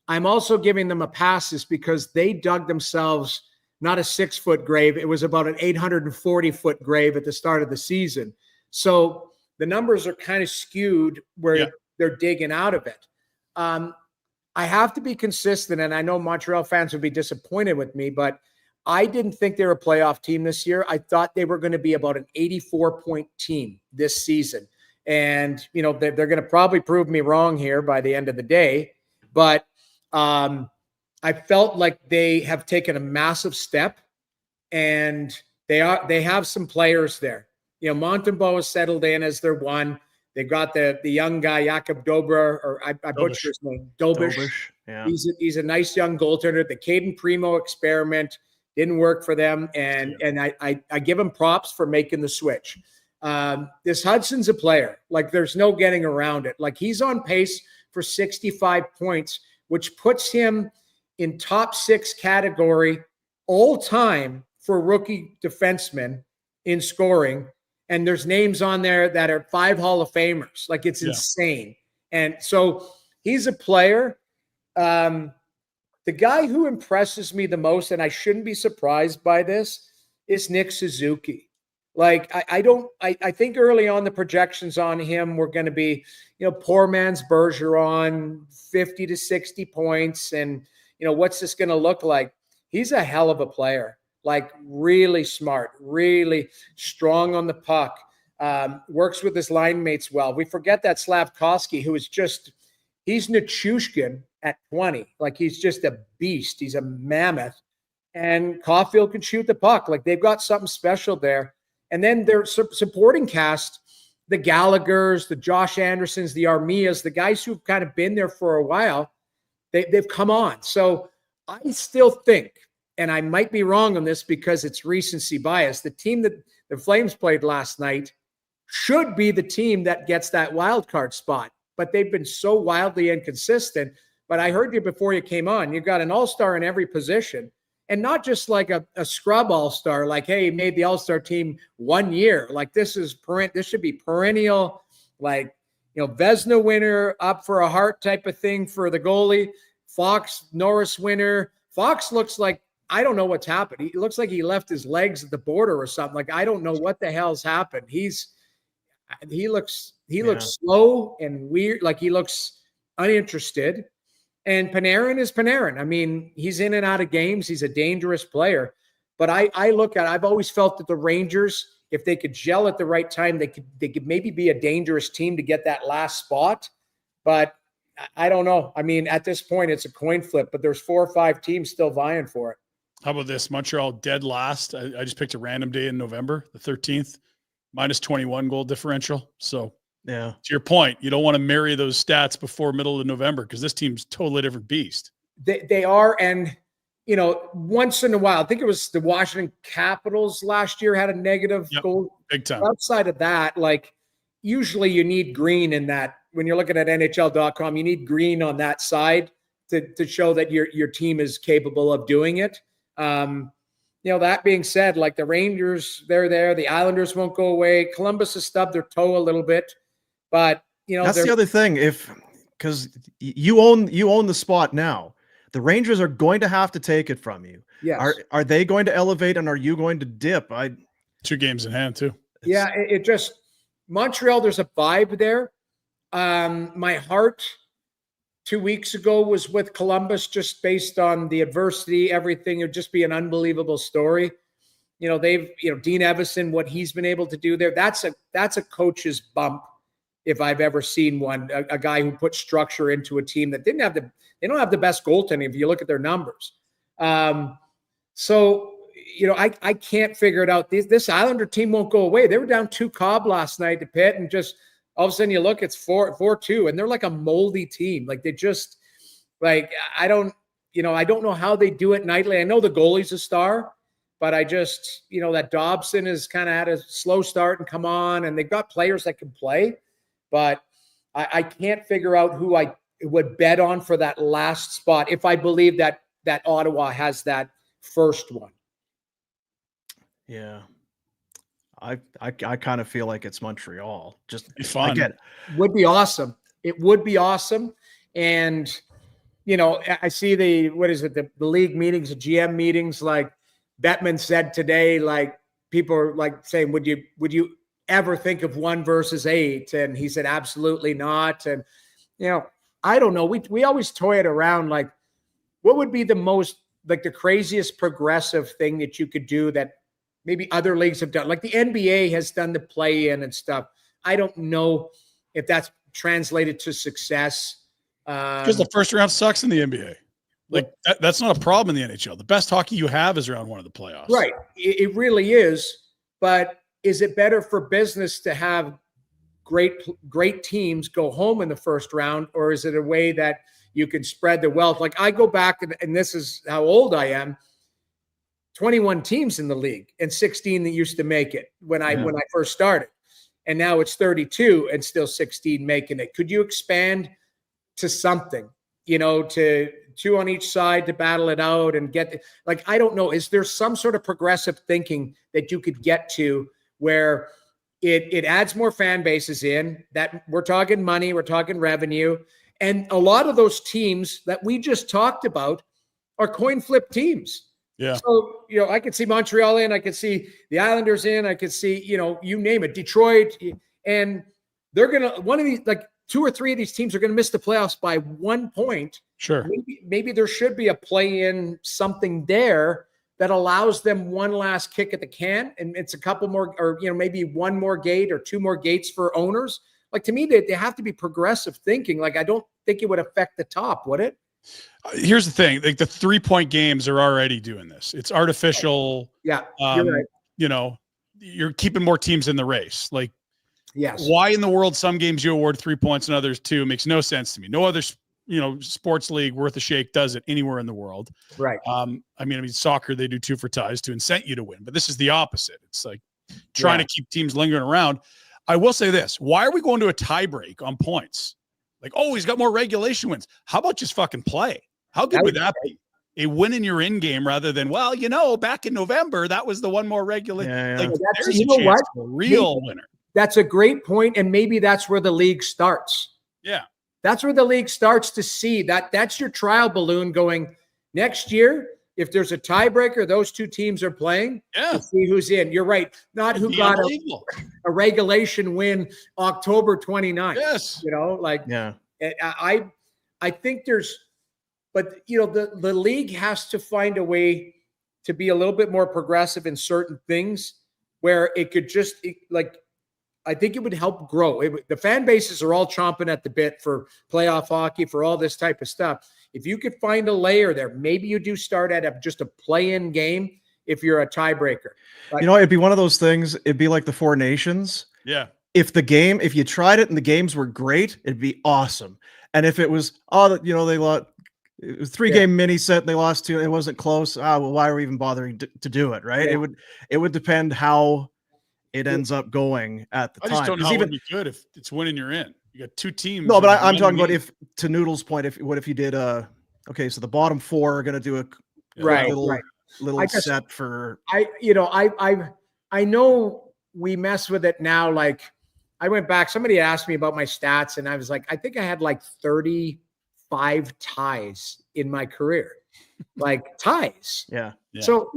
I'm also giving them a pass is because they dug themselves not a 6-foot grave. It was about an 840-foot grave at the start of the season. So the numbers are kind of skewed where they're digging out of it. I have to be consistent, and I know Montreal fans would be disappointed with me, but I didn't think they were a playoff team this year. I thought they were going to be about an 84-point team this season. And, they're going to probably prove me wrong here by the end of the day. But I felt like they have taken a massive step, and they have some players there. Montembeault has settled in as their one. They've got the young guy, Jakob Dobra, or I butchered his name, Dobish. Yeah. He's a nice young goaltender. The Caden Primo experiment didn't work for them, and I give him props for making the switch. This Hudson's a player. Like, there's no getting around it. Like, he's on pace for 65 points, which puts him in top 6 category all time for rookie defensemen in scoring. And there's names on there that are 5 Hall of Famers. Like, it's insane. And so he's a player. The guy who impresses me the most, and I shouldn't be surprised by this, is Nick Suzuki. Like, I think early on the projections on him were going to be, poor man's Bergeron, 50 to 60 points. And, what's this going to look like? He's a hell of a player, like really smart, really strong on the puck, works with his line mates well. We forget that Slavkovsky, who is he's Nichushkin at 20. Like, he's just a beast. He's a mammoth. And Caulfield can shoot the puck. Like, they've got something special there. And then their supporting cast, the Gallaghers, the Josh Andersons, the Armias, the guys who've kind of been there for a while, they've come on. So I still think, and I might be wrong on this because it's recency bias, the team that the Flames played last night should be the team that gets that wild card spot. But they've been so wildly inconsistent. But I heard you before you came on. You got an all-star in every position. And not just like a scrub all-star, like, hey, he made the all-star team 1 year. Like, this should be perennial, like, Vezina winner, up for a Hart type of thing for the goalie. Fox, Norris winner. Fox looks like, I don't know what's happened. He looks like he left his legs at the border or something. Like, I don't know what the hell's happened. He looks slow and weird. Like, he looks uninterested. And Panarin is Panarin. I mean, he's in and out of games. He's a dangerous player. But I've always felt that the Rangers, if they could gel at the right time, they could maybe be a dangerous team to get that last spot. But I don't know. I mean, at this point, it's a coin flip, but there's 4 or 5 teams still vying for it. How about this? Montreal dead last. I just picked a random day in November, the 13th, -21 goal differential. So, yeah, to your point, you don't want to marry those stats before middle of November because this team's totally different beast. They are, and you know, once in a while, I think it was the Washington Capitals last year had a negative goal. Big time. Outside of that, like usually you need green in that. When you're looking at NHL.com, you need green on that side to show that your team is capable of doing it. You know, that being said, like the Rangers, they're there. The Islanders won't go away. Columbus has stubbed their toe a little bit, but you know that's the other thing. Because you own the spot now. The Rangers are going to have to take it from you. Yes. Are they going to elevate and are you going to dip? 2 games in hand too. Yeah, it just Montreal, there's a vibe there. My heart 2 weeks ago was with Columbus just based on the adversity, everything. It would just be an unbelievable story. You know, Dean Evison, what he's been able to do there, that's a coach's bump if I've ever seen one. A guy who put structure into a team that they don't have the best goaltending if you look at their numbers. So, you know, I can't figure it out. This Islander team won't go away. They were down 2 Cobb last night to Pitt, and just all of a sudden you look, it's 4-2, and they're like a moldy team. Like they just like, I don't know how they do it nightly. I know the goalie's a star, but I just, you know, that Dobson has kind of had a slow start and come on, and they've got players that can play, but I can't figure out who I would bet on for that last spot if I believe that Ottawa has that first one. Yeah. I kind of feel like it's Montreal. Just be fun. I get it. Would be awesome. It would be awesome. And, you know, I see the league meetings, the GM meetings, like Bettman said today, like people are like saying, would you ever think of 1 versus 8? And he said, absolutely not. And, you know, I don't know. We always toy it around. Like what would be the most, like the craziest progressive thing that you could do that maybe other leagues have done? Like the NBA has done the play-in and stuff. I don't know if that's translated to success. Because the first round sucks in the NBA. Like that's not a problem in the NHL. The best hockey you have is round 1 of the playoffs. Right. It really is. But is it better for business to have great teams go home in the first round, or is it a way that you can spread the wealth? Like I go back, and this is how old I am, 21 teams in the league and 16 that used to make it when I first started. And now it's 32 and still 16 making it. Could you expand to something, you know, to 2 on each side to battle it out and like, I don't know. Is there some sort of progressive thinking that you could get to where it adds more fan bases in, that we're talking money, we're talking revenue. And a lot of those teams that we just talked about are coin flip teams. Yeah. So, you know, I could see Montreal in, I could see the Islanders in, I could see, you know, you name it, Detroit, and they're going to, one of these, like 2 or 3 of these teams are going to miss the playoffs by 1 point. Sure. Maybe there should be a play-in something there that allows them one last kick at the can. And it's a couple more, or, you know, maybe 1 more gate or 2 more gates for owners. Like to me, they have to be progressive thinking. Like, I don't think it would affect the top, would it? Here's the thing, like the 3-point games are already doing this. It's artificial. Yeah. You're right. You know, you're keeping more teams in the race. Like, yes. Why in the world some games you award 3 points and others 2 makes no sense to me. No other, you know, sports league worth a shake does it anywhere in the world. Right. I mean, soccer, they do 2 for ties to incent you to win, but this is the opposite. It's like trying to keep teams lingering around. I will say this. Why are we going to a tie break on points? Like, oh, he's got more regulation wins. How about just fucking play? How good would that be? A win in your in game rather than, well, you know, back in November, that was the 1 more regulation. Yeah. Like, there's a chance for a real winner. That's a great point, and maybe that's where the league starts. Yeah. That's where the league starts to see that's your trial balloon going next year. If there's a tiebreaker, those 2 teams are playing. Yeah. See who's in. You're right. Not who got a regulation win October 29th. Yes. You know, like, yeah. I think but you know, the league has to find a way to be a little bit more progressive in certain things where it could just I think it would help grow. The fan bases are all chomping at the bit for playoff hockey, for all this type of stuff. If you could find a layer there, maybe you do start at just a play-in game if you're a tiebreaker. Like, you know, it'd be one of those things. It'd be like the 4 Nations. Yeah. If you tried it and the games were great, it'd be awesome. And if it was, you know, it was 3-game mini set. And they lost 2. It wasn't close. Well, why are we even bothering to do it? Right. Yeah. It would depend how it ends up going at the time. I just don't know how it would be good if it's winning you're in. You got 2 teams. No, but I'm talking about if, to Noodles' point, what if you did okay, so the bottom 4 are going to do a little set for. I know we mess with it now. Like I went back, somebody asked me about my stats and I was like, I think I had like 35 ties in my career, like ties. Yeah. So,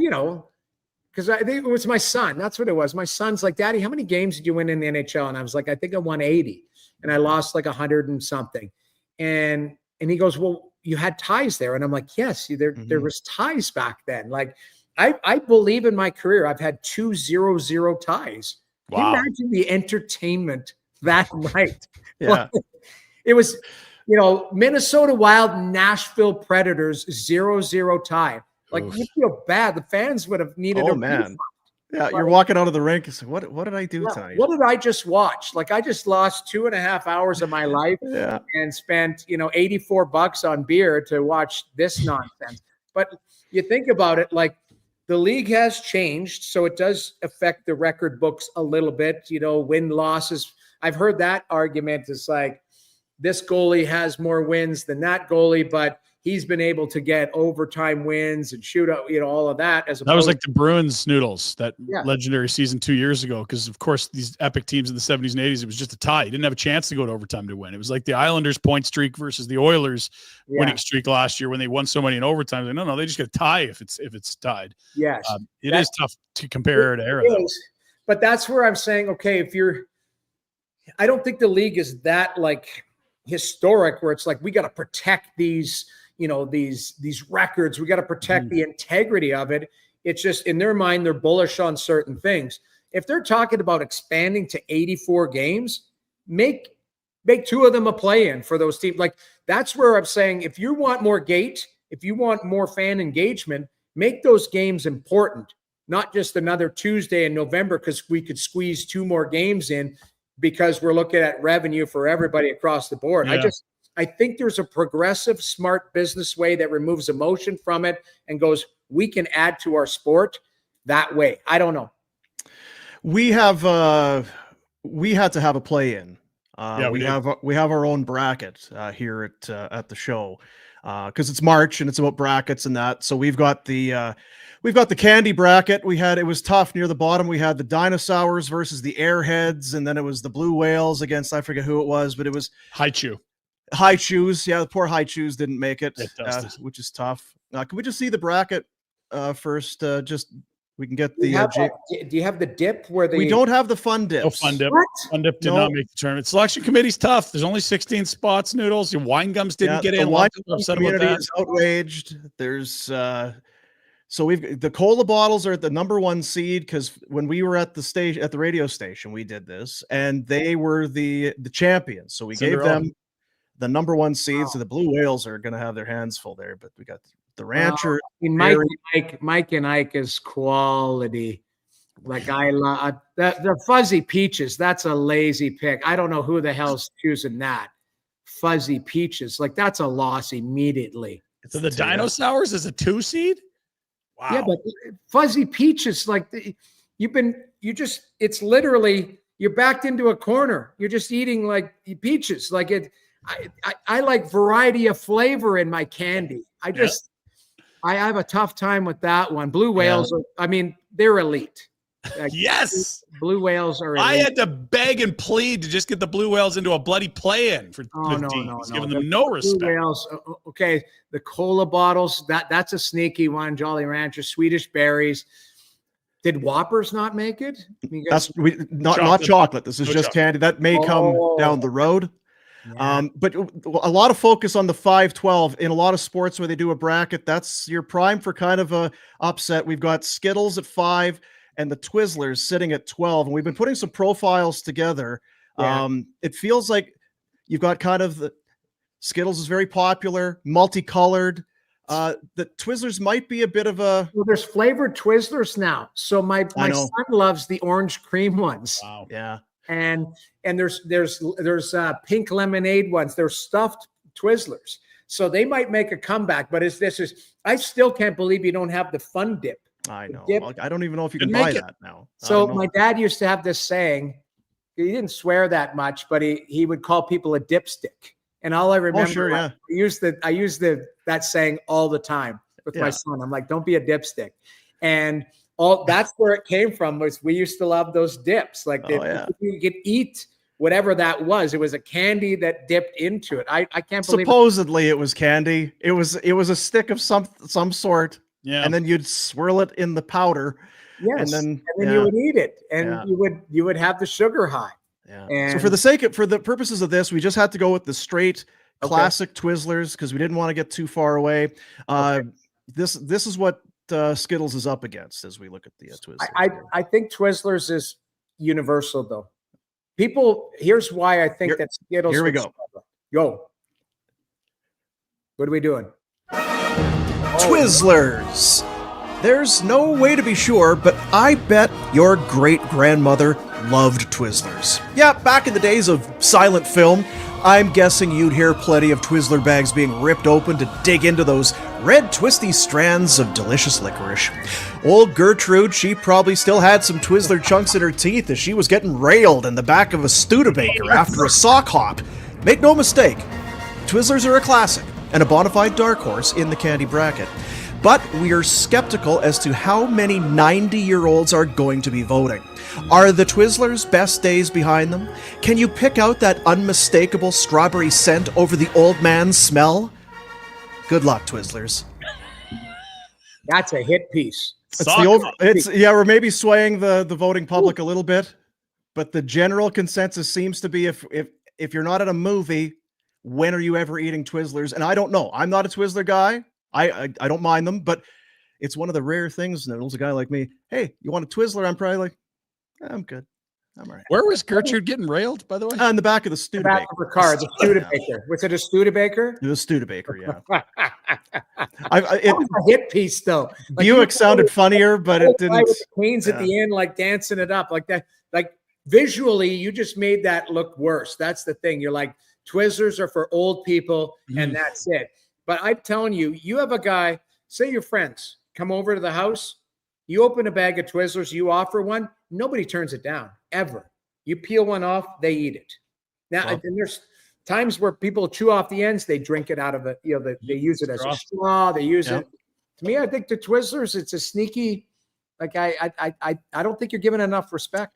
because I think it was my son. That's what it was. My son's like, Daddy, how many games did you win in the NHL? And I was like, I think I won 80 and I lost like 100 and something. And he goes, well, you had ties there. And I'm like, yes, there was ties back then. Like I believe in my career, I've had 2 0-0 ties. Wow. Can you imagine the entertainment that night? Yeah. It was, Minnesota Wild, Nashville Predators 0-0 tie. Like you feel bad. The fans would have needed. Oh man, yeah. You're walking out of the rink. And say, what did I do tonight? What did I just watch? Like I just lost 2.5 hours of my life and spent $84 on beer to watch this nonsense. But you think about it, like the league has changed, so it does affect the record books a little bit. Win losses. I've heard that argument is like this goalie has more wins than that goalie, but he's been able to get overtime wins and shoot out, all of that. That was like the Bruins Noodles, that legendary season 2 years ago. Because of course, these epic teams in the 70s and 80s, it was just a tie. You didn't have a chance to go to overtime to win. It was like the Islanders point streak versus the Oilers winning streak last year when they won so many in overtime. Like, no, they just get a tie if it's tied. Yes, it is tough to compare to era. But that's where I'm saying, okay, I don't think the league is that like historic where it's like we got to protect these records. We got to protect the integrity of it. It's just in their mind, they're bullish on certain things. If they're talking about expanding to 84 games, make 2 of them a play-in for those teams. Like that's where I'm saying, if you want more if you want more fan engagement, make those games important, not just another Tuesday in November, because we could squeeze 2 more games in because we're looking at revenue for everybody across the board. Yeah. I think there's a progressive, smart business way that removes emotion from it and goes, we can add to our sport that way. I don't know. We had to have a play-in. We have our own bracket here at the show because it's March and it's about brackets and that. So we've got the candy bracket. It was tough near the bottom. We had the Dinosaurs versus the Airheads, and then it was the Blue Whales against, I forget who it was, but it was High Chews. Yeah, the poor High Chews didn't make it, which is tough. Can we just see the bracket first? Just we can get the. Do you have the dip where we don't have the fun dips? No fun dip. What? Fun dip did not make the tournament. Selection committee's tough. There's only 16 spots. Noodles. Your Wine Gums didn't get in. The wine community is outraged. There's so the cola bottles are at the number 1 seed because when we were at the radio station, we did this and they were the champions. So we gave them the number 1 seed. Wow. So the Blue Whales are going to have their hands full there, but we got the Rancher. Mike and Ike is quality. Like I love the Fuzzy Peaches. That's a lazy pick. I don't know who the hell's choosing that. Fuzzy Peaches. Like that's a loss immediately. So the Dinosaurs is a 2 seed? Wow. Yeah, but Fuzzy Peaches, like it's literally you're backed into a corner. You're just eating like peaches. Like it. I like variety of flavor in my candy. I have a tough time with that one. Blue Whales, they're elite. Yes. Blue Whales are elite. I had to beg and plead to just get the Blue Whales into a bloody play-in for giving them no respect. Blue Whales, okay. The cola bottles, that's a sneaky one. Jolly Rancher, Swedish Berries. Did Whoppers not make it? Not chocolate. This is just candy. That may come down the road. Yeah. But a lot of focus on the 5-12 in a lot of sports where they do a bracket. That's your prime for kind of a upset. We've got Skittles at 5 and the Twizzlers sitting at 12. And we've been putting some profiles together. Yeah. It feels like you've got kind of the Skittles is very popular, multicolored. The Twizzlers might be a bit of a. Well, there's flavored Twizzlers now. So my son loves the orange cream ones. Wow. Yeah. And there's pink lemonade ones. There's stuffed Twizzlers. So they might make a comeback, but I still can't believe you don't have the fun dip. I know. Dip. I don't even know if you can buy that now. So my dad used to have this saying. He didn't swear that much, but he would call people a dipstick. And all I remember, I use that saying all the time with my son. I'm like, don't be a dipstick. And that's where it came from. Was we used to love those dips. Like you could eat whatever that was. It was a candy that dipped into it. I can't believe. Supposedly it was candy. It was a stick of some sort. Yeah. And then you'd swirl it in the powder. Yes. And then you would eat it, and you would have the sugar high. Yeah. And so for the purposes of this, we just had to go with the straight classic Twizzlers because we didn't want to get too far away. This is what Skittles is up against as we look at the Twizzlers. I think Twizzlers is universal though. Here's why I think that Skittles. Here we go. Go. What are we doing? Twizzlers. There's no way to be sure, but I bet your great-grandmother loved Twizzlers. Yeah, back in the days of silent film, I'm guessing you'd hear plenty of Twizzler bags being ripped open to dig into those red twisty strands of delicious licorice. Old Gertrude, she probably still had some Twizzler chunks in her teeth as she was getting railed in the back of a Studebaker after a sock hop. Make no mistake, Twizzlers are a classic and a bona fide dark horse in the candy bracket. But we are skeptical as to how many 90-year-olds are going to be voting. Are the Twizzlers' best days behind them? Can you pick out that unmistakable strawberry scent over the old man's smell? Good luck, Twizzlers. That's a hit piece. We're maybe swaying the voting public a little bit, but the general consensus seems to be if you're not at a movie, when are you ever eating Twizzlers? And I don't know. I'm not a Twizzler guy. I don't mind them, but it's one of the rare things. Noodles, a guy like me, hey, you want a Twizzler? I'm probably like, I'm good. I'm all right. Where was Gertrude getting railed, by the way? In the back of the Studebaker. The back of her car, the Studebaker. Was it a Studebaker? It was Studebaker, yeah. It was a hit piece, though. Buick sounded funnier, but it didn't. With the queens at the end, like dancing it up like that. Like visually, you just made that look worse. That's the thing. You're like, Twizzlers are for old people, and that's it. But I'm telling you, you have a guy, say your friends come over to the house, you open a bag of Twizzlers, you offer one, nobody turns it down, ever. You peel one off, they eat it. Now, and there's times where people chew off the ends, they drink it out of it, they use it as a straw, they use it. To me, I think the Twizzlers, it's a sneaky, like I don't think you're giving enough respect.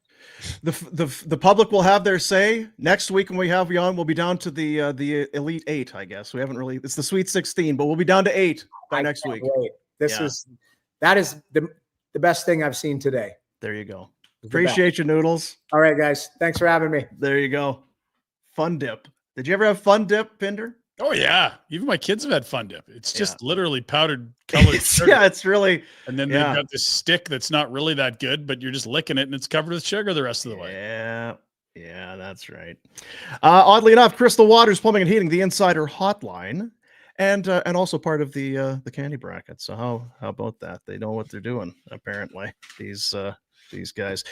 The public will have their say next week when we have you on. We'll be down to the Elite 8, I guess. We haven't really. It's the Sweet 16, but we'll be down to 8 by next week. That is the best thing I've seen today. There you go. Appreciate you, Noodles. All right, guys. Thanks for having me. There you go. Fun dip. Did you ever have fun dip, Pinder? Oh yeah, even my kids have had fun dip. It's just literally powdered colored sugar. Yeah, it's really. And then they've got this stick that's not really that good, but you're just licking it and it's covered with sugar the rest of the way. Yeah, that's right. Oddly enough, Crystal Waters Plumbing and Heating, the Insider Hotline, and also part of the candy bracket. So how about that? They know what they're doing. Apparently, these guys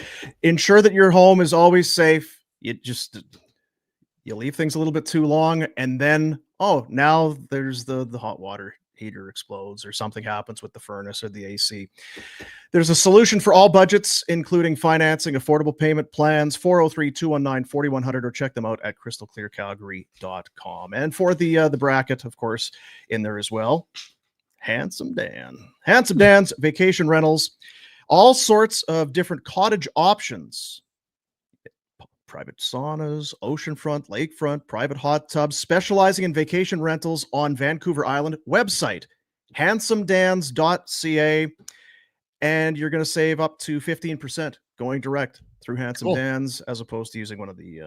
ensure that your home is always safe. You leave things a little bit too long, and then now there's the hot water heater explodes or something happens with the furnace or the AC. There's a solution for all budgets, including financing, affordable payment plans, 403-219-4100, or check them out at crystalclearcalgary.com. And for the bracket, of course, in there as well, Handsome Dan. Handsome Dan's Vacation Rentals, all sorts of different cottage options. Private saunas, oceanfront, lakefront, private hot tubs, specializing in vacation rentals on Vancouver Island. Website, handsomedans.ca. And you're going to save up to 15% going direct through Handsome Dan's as opposed to using one of the,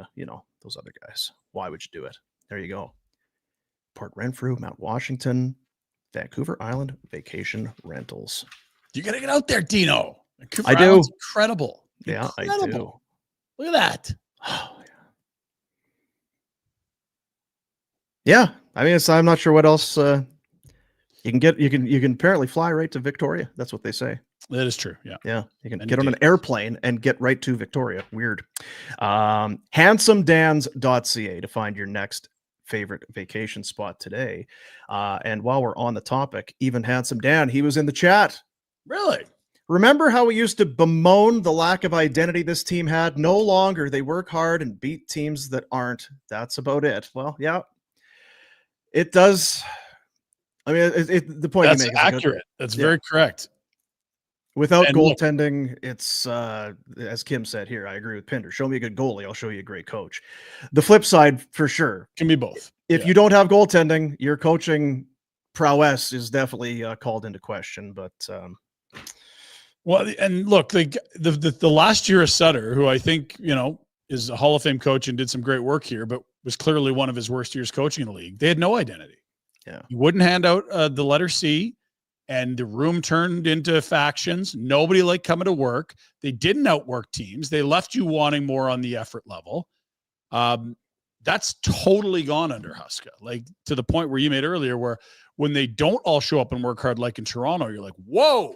those other guys. Why would you do it? There you go. Port Renfrew, Mount Washington, Vancouver Island Vacation Rentals. You got to get out there, Dino. Vancouver I Island's do. Incredible. Yeah, I do. Look at that. Oh, yeah. I mean, I'm not sure what else you can get. You can apparently fly right to Victoria. That's what they say. That is true. Yeah. You can get on an airplane and get right to Victoria. Weird. HandsomeDans.ca to find your next favorite vacation spot today. And while we're on the topic, even Handsome Dan, he was in the chat. Really? Remember how we used to bemoan the lack of identity this team had? No longer. They work hard and beat teams that aren't. That's about it. Well, yeah, it does. I mean, the point that's you make is accurate. That's very correct. Without goaltending, it's as Kim said here. I agree with Pinder. Show me a good goalie, I'll show you a great coach. The flip side, for sure, can be both. If you don't have goaltending, your coaching prowess is definitely called into question. But well, and look, the last year of Sutter, who I think is a Hall of Fame coach and did some great work here, but was clearly one of his worst years coaching in the league. They had no identity. Yeah, he wouldn't hand out the letter C. And the room turned into factions. Nobody liked coming to work. They didn't outwork teams. They left you wanting more on the effort level. That's totally gone under Huska. Like to the point where you made earlier, where when they don't all show up and work hard, like in Toronto, you're like, whoa.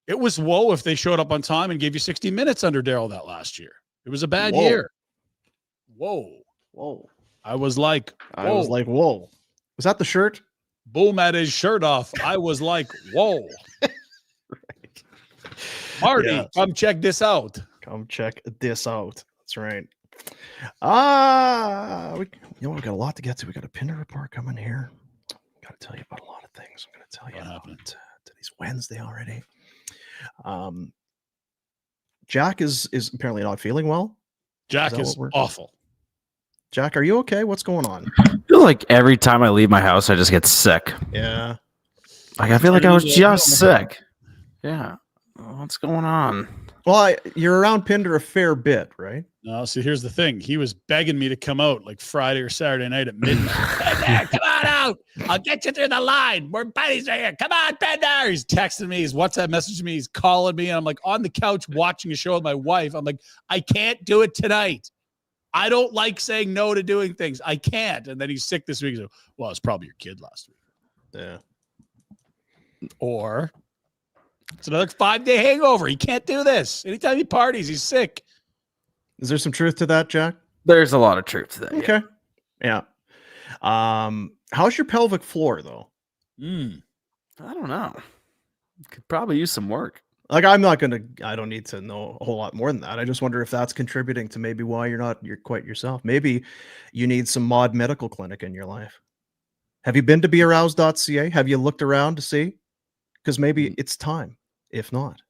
It was whoa if they showed up on time and gave you 60 minutes under Darryl that last year. It was a bad year. Whoa. I was like, whoa. Was that the shirt? Boom had his shirt off. I was like, whoa. Right. Marty, come check this out. Come check this out. That's right. We got a lot to get to. We got a Pinder Report coming here. Got to tell you about a lot of things. I'm going to tell you about today's Wednesday already. Jack is apparently not feeling well. Jack is awful. Jack, are you okay? What's going on? I feel like every time I leave my house, I just get sick. Yeah. Like I feel like I was just sick. Yeah. What's going on? Well, you're around Pinder a fair bit, right? No, see, here's the thing. He was begging me to come out like Friday or Saturday night at midnight. Pinder, come on out. I'll get you through the line. We're buddies right here. Come on, Pinder. He's texting me. He's WhatsApp messaging me. He's calling me. And I'm like on the couch watching a show with my wife. I'm like, I can't do it tonight. I don't like saying no to doing things. I can't. And then he's sick this week. So, well, it's probably your kid last week. Yeah. Or it's another 5-day hangover. He can't do this. Anytime he parties, he's sick. Is there some truth to that, Jack? There's a lot of truth to that. Okay. Yeah. How's your pelvic floor, though? I don't know. Could probably use some work. Like, I don't need to know a whole lot more than that. I just wonder if that's contributing to maybe why you're quite yourself. Maybe you need some mod medical clinic in your life. Have you been to bearoused.ca? Have you looked around to see? Because maybe it's time. If not,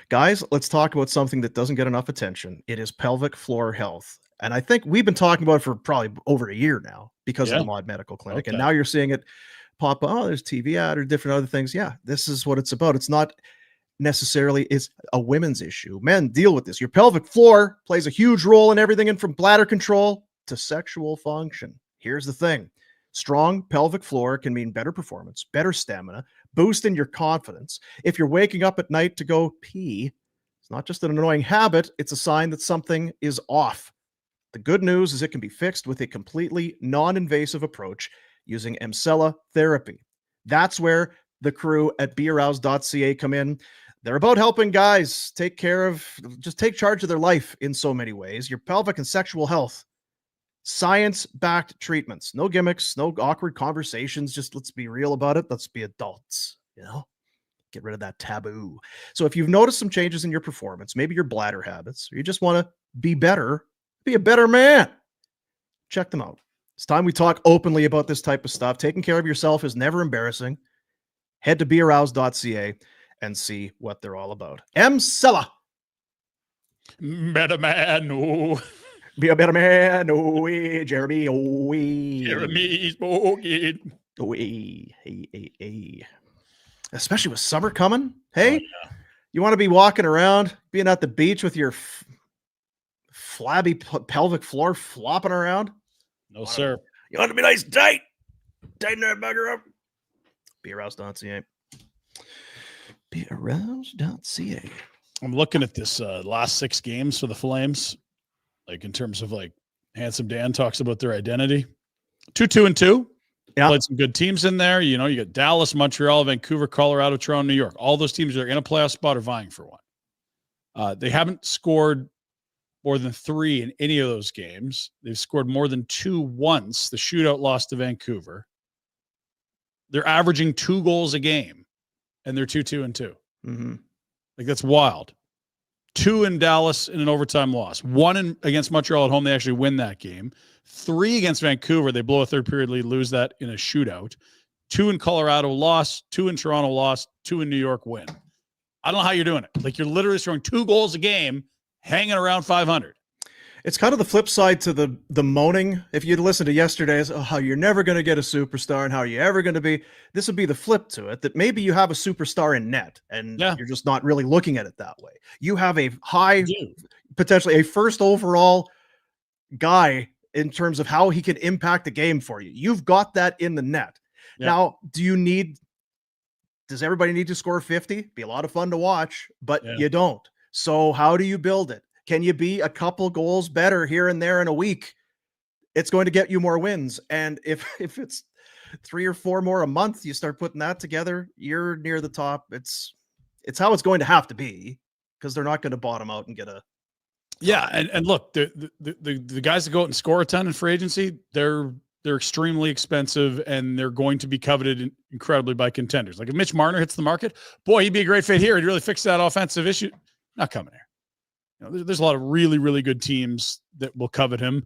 guys, let's talk about something that doesn't get enough attention. It is pelvic floor health. And I think we've been talking about it for probably over a year now because of the mod medical clinic. Okay. And now you're seeing it pop up. Oh, there's TV ad or different other things. Yeah, this is what it's about. It's not necessarily is a women's issue. Men deal with this. Your pelvic floor plays a huge role in everything, and from bladder control to sexual function. Here's the thing. Strong pelvic floor can mean better performance, better stamina, boosting your confidence. If you're waking up at night to go pee, it's not just an annoying habit, it's a sign that something is off. The good news is it can be fixed with a completely non-invasive approach using Emsella therapy. That's where the crew at bearoused.ca come in. They're about helping guys take charge of their life in so many ways. Your pelvic and sexual health. Science-backed treatments. No gimmicks, no awkward conversations. Just let's be real about it. Let's be adults, Get rid of that taboo. So if you've noticed some changes in your performance, maybe your bladder habits, or you just want to be better, be a better man, check them out. It's time we talk openly about this type of stuff. Taking care of yourself is never embarrassing. Head to bearoused.ca and see what they're all about. Emsella. Better man, oh. Be a better man, oh, Jeremy, oh, Jeremy smoking. Oh, hey. Especially with summer coming. Hey, you want to be walking around, being at the beach with your flabby pelvic floor flopping around? No, sir. You want to be nice and tight? Tighten that bugger up. Bearoused.ca. Bearoused.ca. I'm looking at this last 6 games for the Flames. Like in terms of like Handsome Dan talks about their identity. 2-2-2. Yeah. Played some good teams in there. You got Dallas, Montreal, Vancouver, Colorado, Toronto, New York. All those teams are in a playoff spot or vying for one. They haven't scored more than 3 in any of those games. They've scored more than 2 once. The shootout loss to Vancouver. They're averaging 2 goals a game, and they're 2-2-2. Mm-hmm. Like, that's wild. 2 in Dallas in an overtime loss. 1 against Montreal at home. They actually win that game. 3 against Vancouver. They blow a third period lead, lose that in a shootout. 2 in Colorado, loss. 2 in Toronto, loss. 2 in New York, win. I don't know how you're doing it. Like, you're literally scoring 2 goals a game, hanging around 500. It's kind of the flip side to the moaning. If you'd listened to yesterday's, how you're never going to get a superstar and how you're ever going to be, this would be the flip to it, that maybe you have a superstar in net and you're just not really looking at it that way. You have a high, potentially a first overall guy in terms of how he can impact the game for you. You've got that in the net. Now, does everybody need to score 50? Be a lot of fun to watch, but you don't. So how do you build it? Can you be a couple goals better here and there in a week? It's going to get you more wins. And if it's 3 or 4 more a month, you start putting that together, you're near the top. It's how it's going to have to be, because they're not going to bottom out and get a. Yeah. And look, the guys that go out and score a ton in free agency, they're extremely expensive, and they're going to be coveted incredibly by contenders. Like, if Mitch Marner hits the market, boy, he'd be a great fit here. He'd really fix that offensive issue. Not coming here. There's a lot of really, really good teams that will covet him.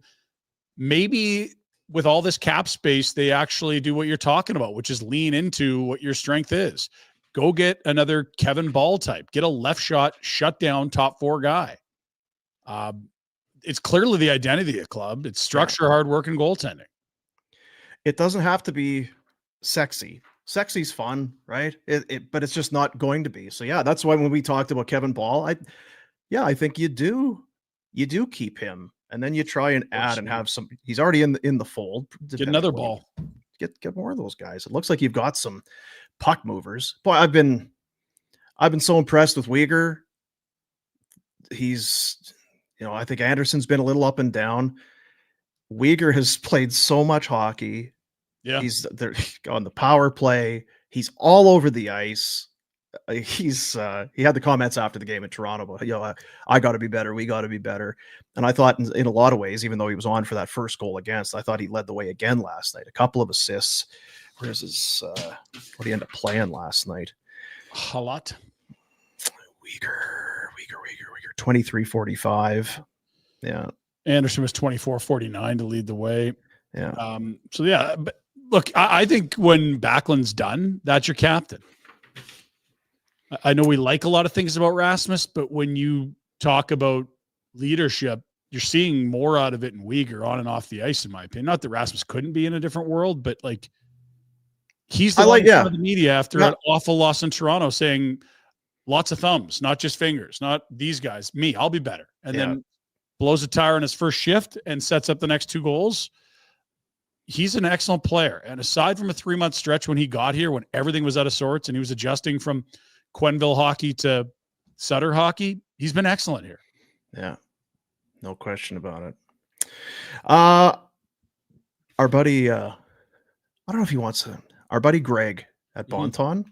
Maybe with all this cap space, they actually do what you're talking about, which is lean into what your strength is. Go get another Kevin Ball type. Get a left shot, shut down, top 4 guy. It's clearly the identity of the club. It's structure, hard work, and goaltending. It doesn't have to be sexy. Sexy's fun, right? But it's just not going to be. So that's why when we talked about Kevin Ball, I think you do keep him, and then you try and add and have some. He's already in the fold. Get another Ball. Get more of those guys. It looks like you've got some puck movers. Boy, I've been so impressed with Weegar. He's, I think Anderson's been a little up and down. Weegar has played so much hockey. Yeah, he's there on the power play. He's all over the ice. He had the comments after the game in Toronto, but I got to be better. We got to be better. And I thought in a lot of ways, even though he was on for that first goal against, I thought he led the way again last night. A couple of assists. Where's his? What did he end up playing last night? A lot. Weegar. 23-45. Yeah. Anderson was 24-49 to lead the way. Yeah. But look, I think when Backlund's done, that's your captain. I know we like a lot of things about Rasmus, but when you talk about leadership, you're seeing more out of it in Weegar on and off the ice, in my opinion. Not that Rasmus couldn't be in a different world, but like, he's the one in front of the media after an awful loss in Toronto, saying lots of thumbs, not just fingers, not these guys, me, I'll be better. And then blows a tire on his first shift and sets up the next 2 goals. He's an excellent player. And aside from a 3-month stretch when he got here, when everything was out of sorts and he was adjusting from Quenneville hockey to Sutter hockey, he's been excellent here. Yeah, no question about it. Our buddy, I don't know if he wants to. Our buddy Greg at Bonton,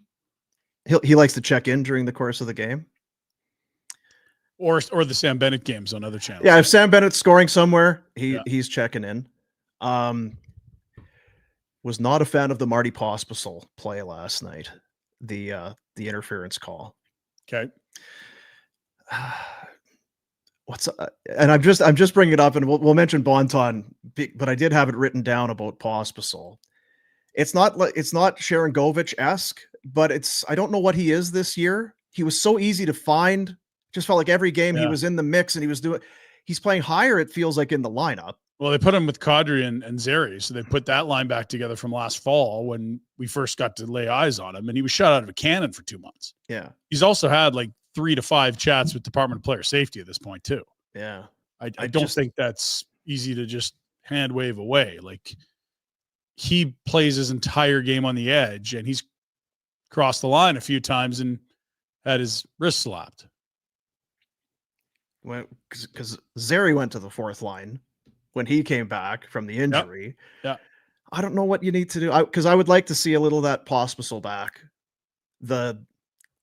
he likes to check in during the course of the game, or the Sam Bennett games on other channels. Yeah, if Sam Bennett's scoring somewhere, he's checking in. Was not a fan of the Marty Pospisil play last night. The interference call. Okay. And I'm just bringing it up, and we'll mention Bonton, but I did have it written down about Pospisil. It's not Sharon Govich-esque, but I don't know what he is this year. He was so easy to find. Just felt like every game he was in the mix, and he's playing higher, it feels like, in the lineup. Well, they put him with Kadri and Zeri, so they put that line back together from last fall when we first got to lay eyes on him, and he was shot out of a cannon for 2 months. Yeah. He's also had like 3 to 5 chats with Department of Player Safety at this point too. Yeah. I don't think that's easy to just hand wave away. Like, he plays his entire game on the edge, and he's crossed the line a few times and had his wrist slapped. Because Zeri went to the 4th line when he came back from the injury. Yeah. I don't know what you need to do, because I would like to see a little of that Pospisil back. The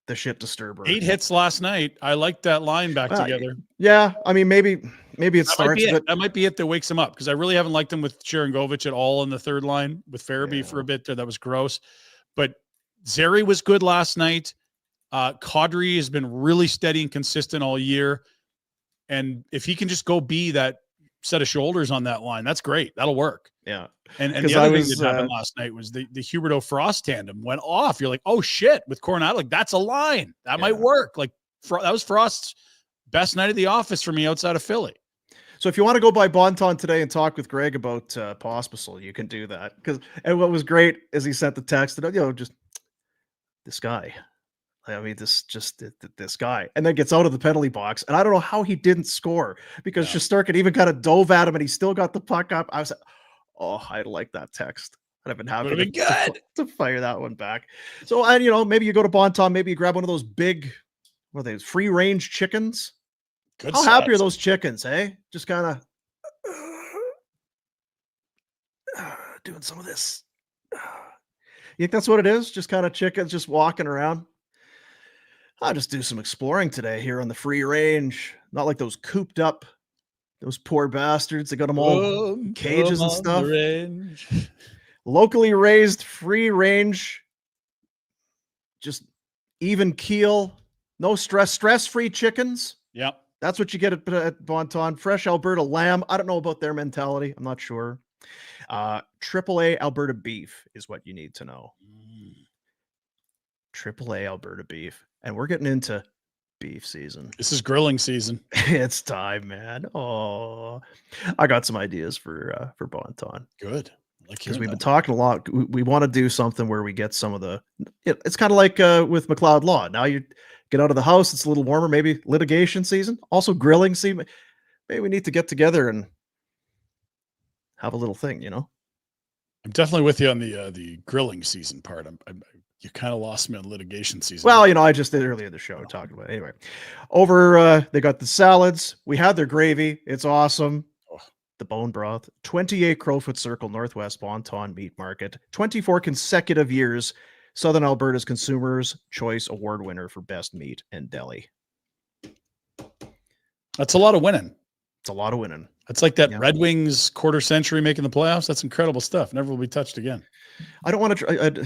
the shit disturber. 8 hits last night. I like that line back together. Yeah, I mean, maybe it starts. That might be it that wakes him up, because I really haven't liked him with Sharangovich at all in the third line with Farabee for a bit there. That was gross. But Zary was good last night. Kadri has been really steady and consistent all year. And if he can just go be that set of shoulders on that line, that's great. That'll work. Yeah. And the other thing that happened last night was the Huberdeau Frost tandem went off. You're like, oh shit, with Coronado, like that's a line that might work. Like that was Frost's best night of the office for me outside of Philly. So if you want to go by Bonton today and talk with Greg about Pospisil, you can do that. And what was great is he sent the text that, just this guy. I mean, this guy, and then gets out of the penalty box. And I don't know how he didn't score, because Shesterkin even kind of dove at him and he still got the puck up. I was like, oh, I like that text. I've been happy to fire that one back. So, and maybe you go to Bonton, maybe you grab one of those big, what are they, free range chickens. Good How stuff. happy are those chickens, eh? Just kind of doing some of this. You think that's what it is? Just kind of chickens just walking around. I'll just do some exploring today here on the free range. Not like those cooped up, those poor bastards. They got them all cages and stuff. Locally raised, free range, just even keel, no stress-free chickens. Yep. That's what you get at Bonton. Fresh Alberta lamb. I don't know about their mentality. I'm not sure. AAA Alberta beef is what you need to know. AAA Alberta beef. And we're getting into beef season. This is grilling season. It's time, man. Oh, I got some ideas for Bonton. Good. Because we've been talking a lot. We want to do something where we get some of the, it's kind of like with McLeod Law. Now you get out of the house, it's a little warmer, maybe litigation season, also grilling season. Maybe we need to get together and have a little thing, I'm definitely with you on the grilling season part. You kind of lost me on litigation season. Well, I just did earlier in the show talking about it. Anyway, they got the salads. We had their gravy. It's awesome. The bone broth. 28 Crowfoot Circle, Northwest Bonton Meat Market. 24 consecutive years. Southern Alberta's Consumers' Choice Award winner for best meat and deli. That's a lot of winning. It's a lot of winning. That's like that Red Wings quarter century making the playoffs. That's incredible stuff. Never will be touched again. I don't want to.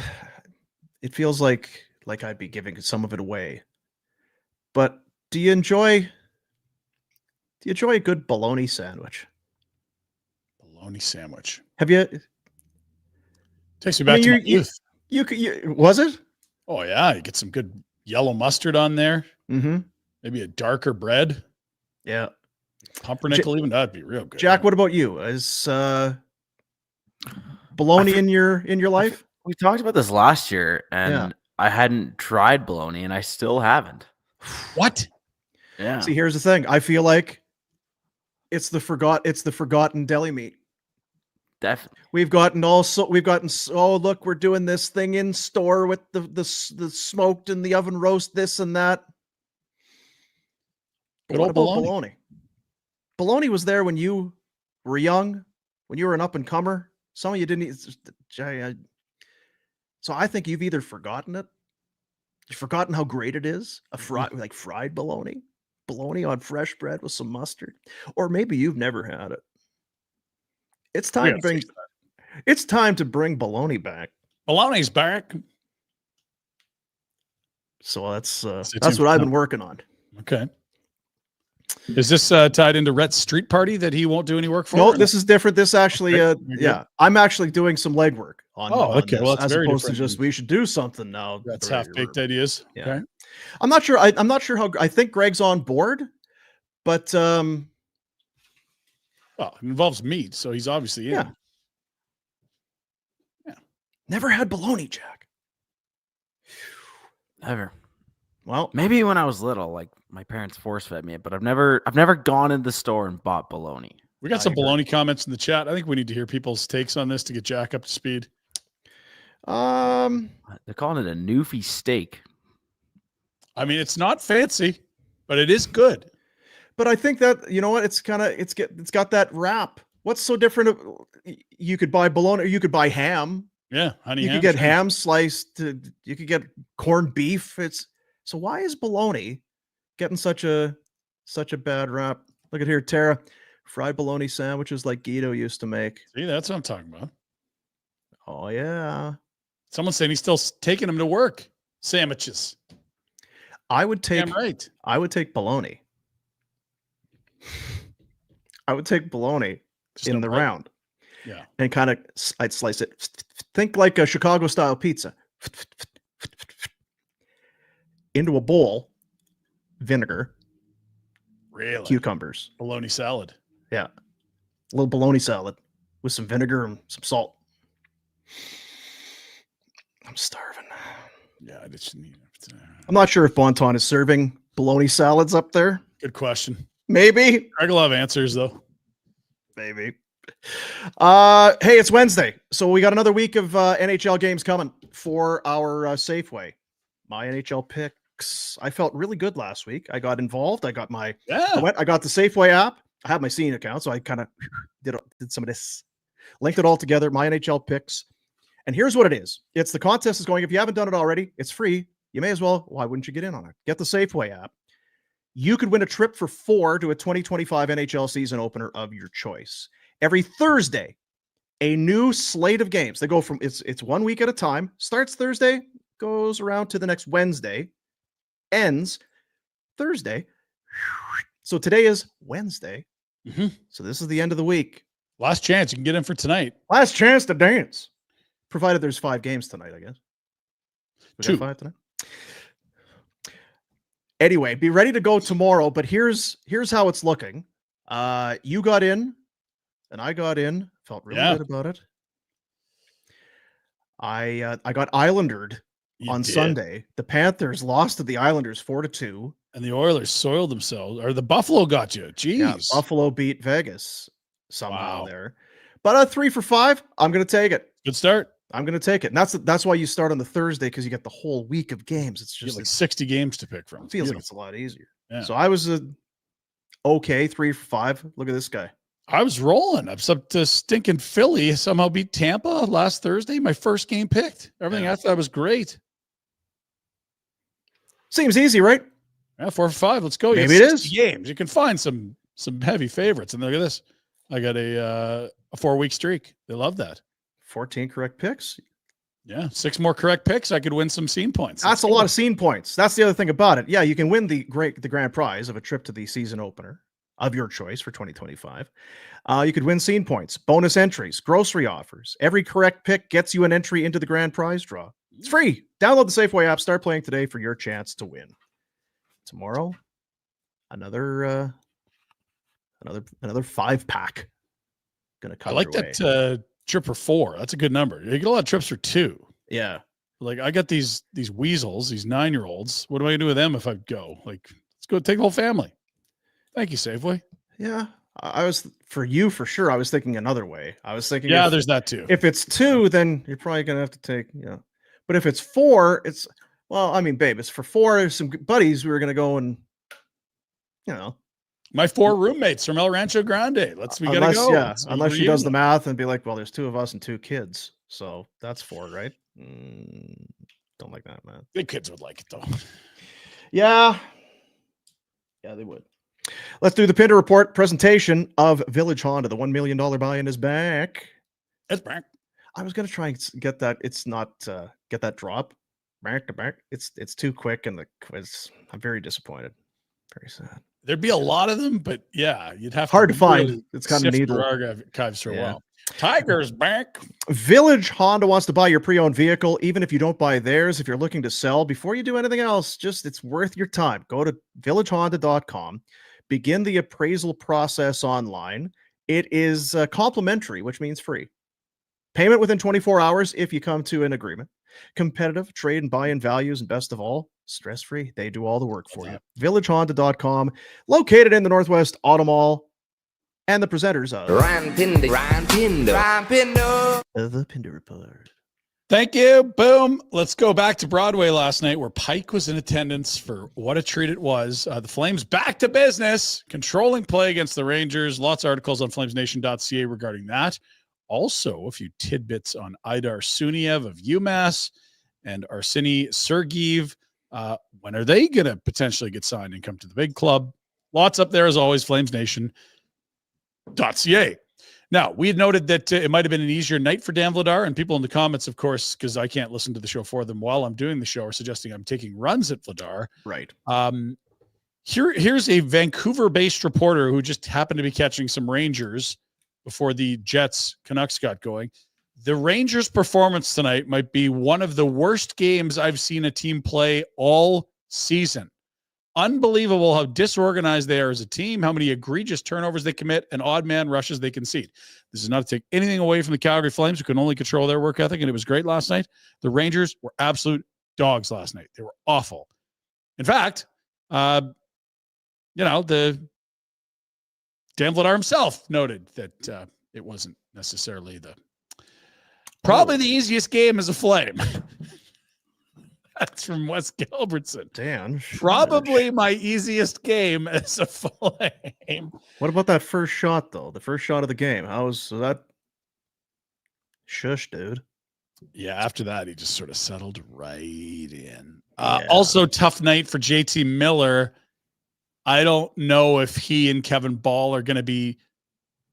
It feels like I'd be giving some of it away. But do you enjoy a good bologna sandwich? Bologna sandwich. Have you? Takes me back to my youth. Was it? Oh yeah, you get some good yellow mustard on there. Mm-hmm. Maybe a darker bread. Yeah. Pumpernickel, even that'd be real good. Jack, what about you? Is bologna in your life? We talked about this last year, and I hadn't tried bologna, and I still haven't. What? Yeah. See, here's the thing. I feel like it's the forgotten deli meat. Definitely. We've gotten look, we're doing this thing in store with the smoked and the oven roast, this and that. But what about bologna? Bologna was there when you were young, when you were an up and comer. Some of you didn't eat. So I think you've either forgotten it, you've forgotten how great it is, fried bologna on fresh bread with some mustard, or maybe you've never had it. It's time to bring bologna back. Bologna's back. So that's what I've been working on. Okay. Is this tied into Rhett's street party that he won't do any work for? No, this is different. This actually, I'm actually doing some legwork on. Okay. This, well, it's as very opposed to different. just we should do something now. That's half-baked ideas. Yeah. Okay. I'm not sure. I'm not sure how. I think Greg's on board, but well, it involves meat, so he's obviously in. Yeah. Never had bologna, Jack. Never. Well, maybe when I was little, like my parents force fed me it, but I've never gone in the store and bought bologna. We got some bologna comments in the chat. I think we need to hear people's takes on this to get Jack up to speed. They're calling it a Newfie steak. I mean, it's not fancy, but it is good. But I think that, you know what, it's got that wrap. What's so different? You could buy bologna, or you could buy ham. Yeah, honey. You could get ham sliced. You could get corned beef. So why is bologna getting such a bad rap? Look at here, Tara. Fried bologna sandwiches like Guido used to make. See, that's what I'm talking about. Oh, yeah. Someone's saying he's still taking them to work. Sandwiches. I would take bologna. I would take bologna in the round. Yeah. And kind of, I'd slice it. Think like a Chicago style pizza. Into a bowl, vinegar, really, cucumbers, bologna salad. Yeah, a little bologna salad with some vinegar and some salt. I'm starving. Yeah, I just need. I'm not sure if Bonton is serving bologna salads up there. Good question. Maybe. I can love answers though. Maybe. Hey, it's Wednesday, so we got another week of NHL games coming for our Safeway. My NHL Picks. I felt really good last week. I got involved. I got I got the Safeway app. I have my Stayin account, so I kind of did some of this. Linked it all together. My NHL Picks. And here's what it is. It's the contest is going. If you haven't done it already, it's free. You may as well. Why wouldn't you get in on it? Get the Safeway app. You could win a trip for 4 to a 2025 NHL season opener of your choice. Every Thursday, a new slate of games. They go from it's 1 week at a time. Starts Thursday, goes around to the next Wednesday, ends Thursday. So today is Wednesday. Mm-hmm. So this is the end of the week. Last chance. You can get in for tonight. Last chance to dance. Provided there's 5 games tonight, I guess. We 2. got 5 tonight. Anyway, be ready to go tomorrow, but here's how it's looking. You got in, and I got in. Felt really good about it. I got Islandered on Sunday. The Panthers lost to the Islanders 4-2. And the Oilers soiled themselves. Or the Buffalo got you. Jeez. Yeah, Buffalo beat Vegas somehow there. But 3 for 5, I'm going to take it. Good start. I'm going to take it. And that's why you start on the Thursday, because you get the whole week of games. It's just like 60 games to pick from. It feels like it's a lot easier. Yeah. So I was okay 3 for 5. Look at this guy. I was rolling. I'm up to stinking Philly. Somehow beat Tampa last Thursday. My first game picked. Everything I thought was great. Seems easy, right? Yeah, 4 for 5. Let's go. Maybe it is. Games. You can find some heavy favorites. And look at this. I got a 4-week streak. They love that. 14 correct picks. Yeah, 6 more correct picks. I could win some scene points. That's a lot of scene points. That's the other thing about it. Yeah, you can win the grand prize of a trip to the season opener of your choice for 2025. You could win scene points, bonus entries, grocery offers. Every correct pick gets you an entry into the grand prize draw. It's free. Download the Safeway app. Start playing today for your chance to win. Tomorrow, another 5-pack. Gonna come. I like that trip for 4. That's a good number. You get a lot of trips for 2. Yeah. Like I got these weasels, these 9-year-olds. What am I gonna do with them if I go? Like, let's go take the whole family. Thank you, Safeway. Yeah. I was for you for sure. I was thinking another way. I was thinking, there's that too. If it's 2, then you're probably gonna have to take, But if it's 4, it's babe, it's for 4. There's some buddies we were gonna go and, my 4 roommates from El Rancho Grande. We gotta go. Yeah, unless she does the math and be like, well, there's 2 of us and 2 kids, so that's 4, right? Don't like that, man. The kids would like it though. Yeah, they would. Let's do the Pinder Report presentation of Village Honda. The $1 million buy-in is back. It's back. I was gonna try and get that. It's not get that drop back to back. It's too quick in the quiz. I'm very disappointed. Very sad. There'd be a lot of them, but yeah, you'd have hard to find. Really it's kind of needle archives for a while. Tiger's back. Village Honda wants to buy your pre-owned vehicle, even if you don't buy theirs. If you're looking to sell, before you do anything else, it's worth your time. Go to villagehonda.com. Begin the appraisal process online. It is complimentary, which means free. Payment within 24 hours if you come to an agreement. Competitive trade and buy-in values, and best of all, stress-free. They do all the work for you. VillageHonda.com, located in the Northwest Auto Mall, and the presenters of the Pinder Report. Thank you. Boom. Let's go back to Broadway last night, where Pike was in attendance for what a treat it was. The Flames back to business, controlling play against the Rangers. Lots of articles on FlamesNation.ca regarding that. Also, a few tidbits on Idar Suniev of UMass and Arseny Sergeev When are they going to potentially get signed and come to the big club? Lots up there as always, FlamesNation.ca. Now, we had noted that it might have been an easier night for Dan Vladar, and people in the comments, of course, because I can't listen to the show for them while I'm doing the show, are suggesting I'm taking runs at Vladar. Right. Here's a Vancouver-based reporter who just happened to be catching some Rangers before the Jets Canucks got going. The Rangers' performance tonight might be one of the worst games I've seen a team play all season. Unbelievable how disorganized they are as a team, how many egregious turnovers they commit, and odd man rushes they concede. This is not to take anything away from the Calgary Flames, who can only control their work ethic, and it was great last night. The Rangers were absolute dogs last night. They were awful. In fact, the Dan Vladar himself noted that it wasn't necessarily probably the easiest game as a Flame. That's from Wes Gilbertson. Dan. Probably my easiest game as a Flame. What about that first shot, though? The first shot of the game. How was that? Shush, dude. Yeah, after that, he just sort of settled right in. Also, tough night for JT Miller. I don't know if he and Kevin Ball are going to be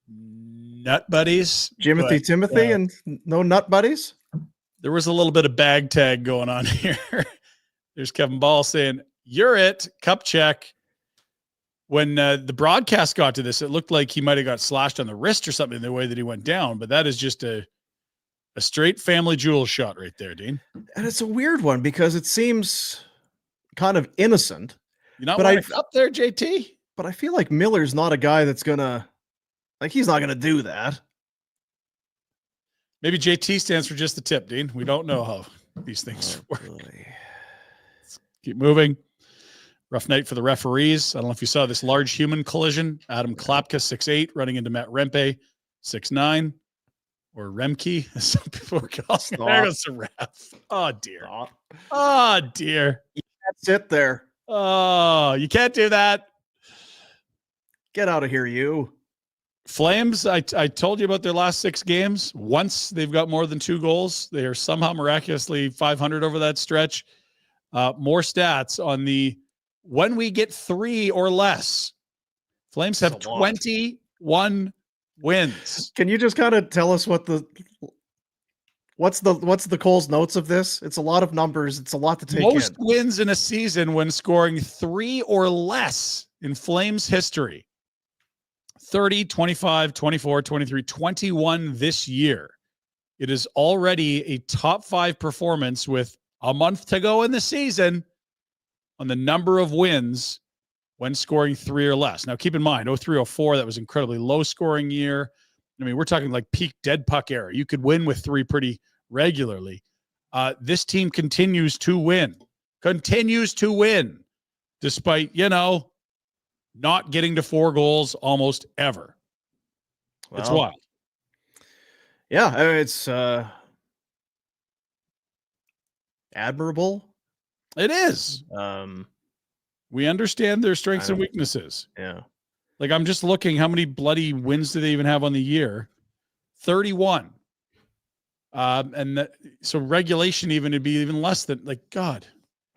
nut buddies. Timothy and no nut buddies? There was a little bit of bag tag going on here. There's Kevin Ball saying, "You're it, cup check." When the broadcast got to this, it looked like he might have got slashed on the wrist or something the way that he went down, but that is just a straight family jewel shot right there, Dean. And it's a weird one because it seems kind of innocent. You're not up there, JT? But I feel like Miller's not a guy that's he's not gonna do that. Maybe JT stands for just the tip, Dean. We don't know how these things work. Let's keep moving. Rough night for the referees. I don't know if you saw this large human collision. Adam Klapka, 6'8", running into Matt Rempe, 6'9", or Remke, as some people are calling it. There goes the ref. Oh, dear. Stop. Oh, dear. You can't sit there. Oh, you can't do that. Get out of here, you. Flames, I told you about their last 6 games. Once they've got more than 2 goals. They are somehow miraculously 500 over that stretch. More stats on when we get 3 or less. Flames have 21 wins. Can you just kind of tell us what's the Cole's notes of this? It's a lot of numbers. It's a lot to take Most in. wins in a season when scoring 3 or less in Flames history. 30, 25, 24, 23, 21 this year. It is already a top 5 performance with a month to go in the season on the number of wins when scoring 3 or less. Now, keep in mind, 03-04, that was incredibly low scoring year. I mean, we're talking like peak dead puck era. You could win with 3 pretty regularly. This team continues to win, despite, not getting to 4 goals almost ever. It's wild. Yeah, I mean, it's admirable. It is. We understand their strengths and weaknesses. Yeah. Like, I'm just looking, how many bloody wins do they even have on the year? 31. So regulation even would be even less than, God.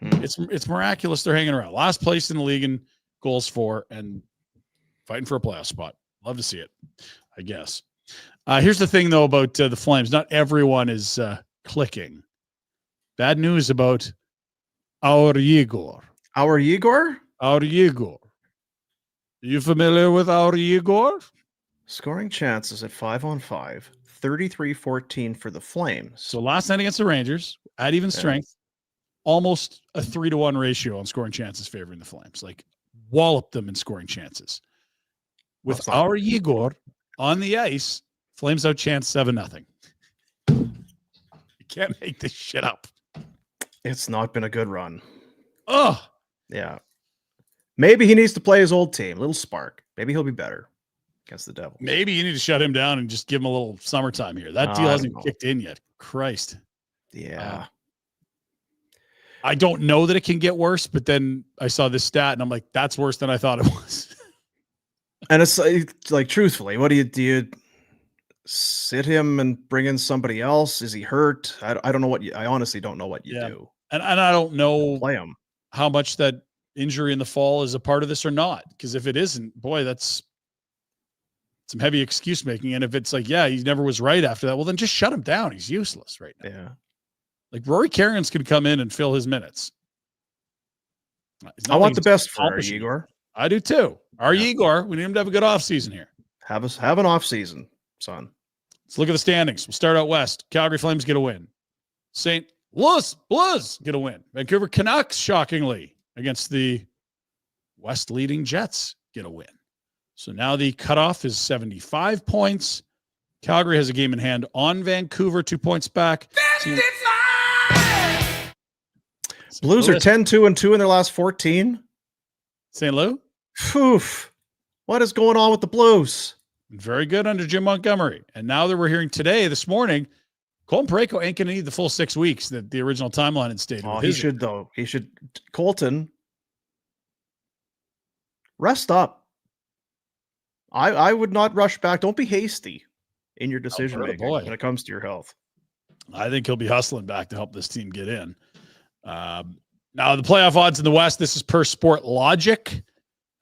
It's miraculous they're hanging around. Last place in the league in goals for and fighting for a playoff spot. Love to see it, I guess. Here's the thing, though, about the Flames. Not everyone is clicking. Bad news about our Yegor. Our Yegor? Our Yegor. Are you familiar with our Yegor? Scoring chances at 5-on-5, 33-14 for the Flames. So last night against the Rangers, at even strength, almost a 3-to-1 ratio on scoring chances favoring the Flames. Walloped them in scoring chances. With our Yegor on the ice, Flames outchance 7-0. You can't make this shit up. It's not been a good run. Oh, yeah. Maybe he needs to play his old team. Little spark. Maybe he'll be better against the Devils. Maybe you need to shut him down and just give him a little summertime here. That deal hasn't kicked in yet. Christ. Yeah. I don't know that it can get worse, but then I saw this stat and I'm like, that's worse than I thought it was. And it's like, truthfully, what do you sit him and bring in somebody else? Is he hurt? I don't know I honestly don't know what you do. And I don't know. Play him. how much that injury in the fall is a part of this or not. Because if it isn't, boy, that's some heavy excuse making. And if it's like, yeah, he never was right after that, well, then just shut him down. He's useless right now. Yeah. Like Rory Kerins can come in and fill his minutes. I want the best for Igor. I do too. Igor, we need him to have a good offseason here. Have an off season, son. Let's look at the standings. We'll start out west. Calgary Flames get a win. St. Louis Blues get a win. Vancouver Canucks, shockingly, against the West leading Jets, get a win. So now the cutoff is 75 points. Calgary has a game in hand on Vancouver, 2 points back. Blues are 10-2-2 in their last 14. St. Louis? Oof. What is going on with the Blues? Very good under Jim Montgomery. And now that we're hearing this morning, Colton Parayko ain't going to need the full 6 weeks that the original timeline had stated. Oh, he should, though. He should. Colton, rest up. I would not rush back. Don't be hasty in your decision making when it comes to your health. I think he'll be hustling back to help this team get in. Now, the playoff odds in the West, this is per Sport Logic.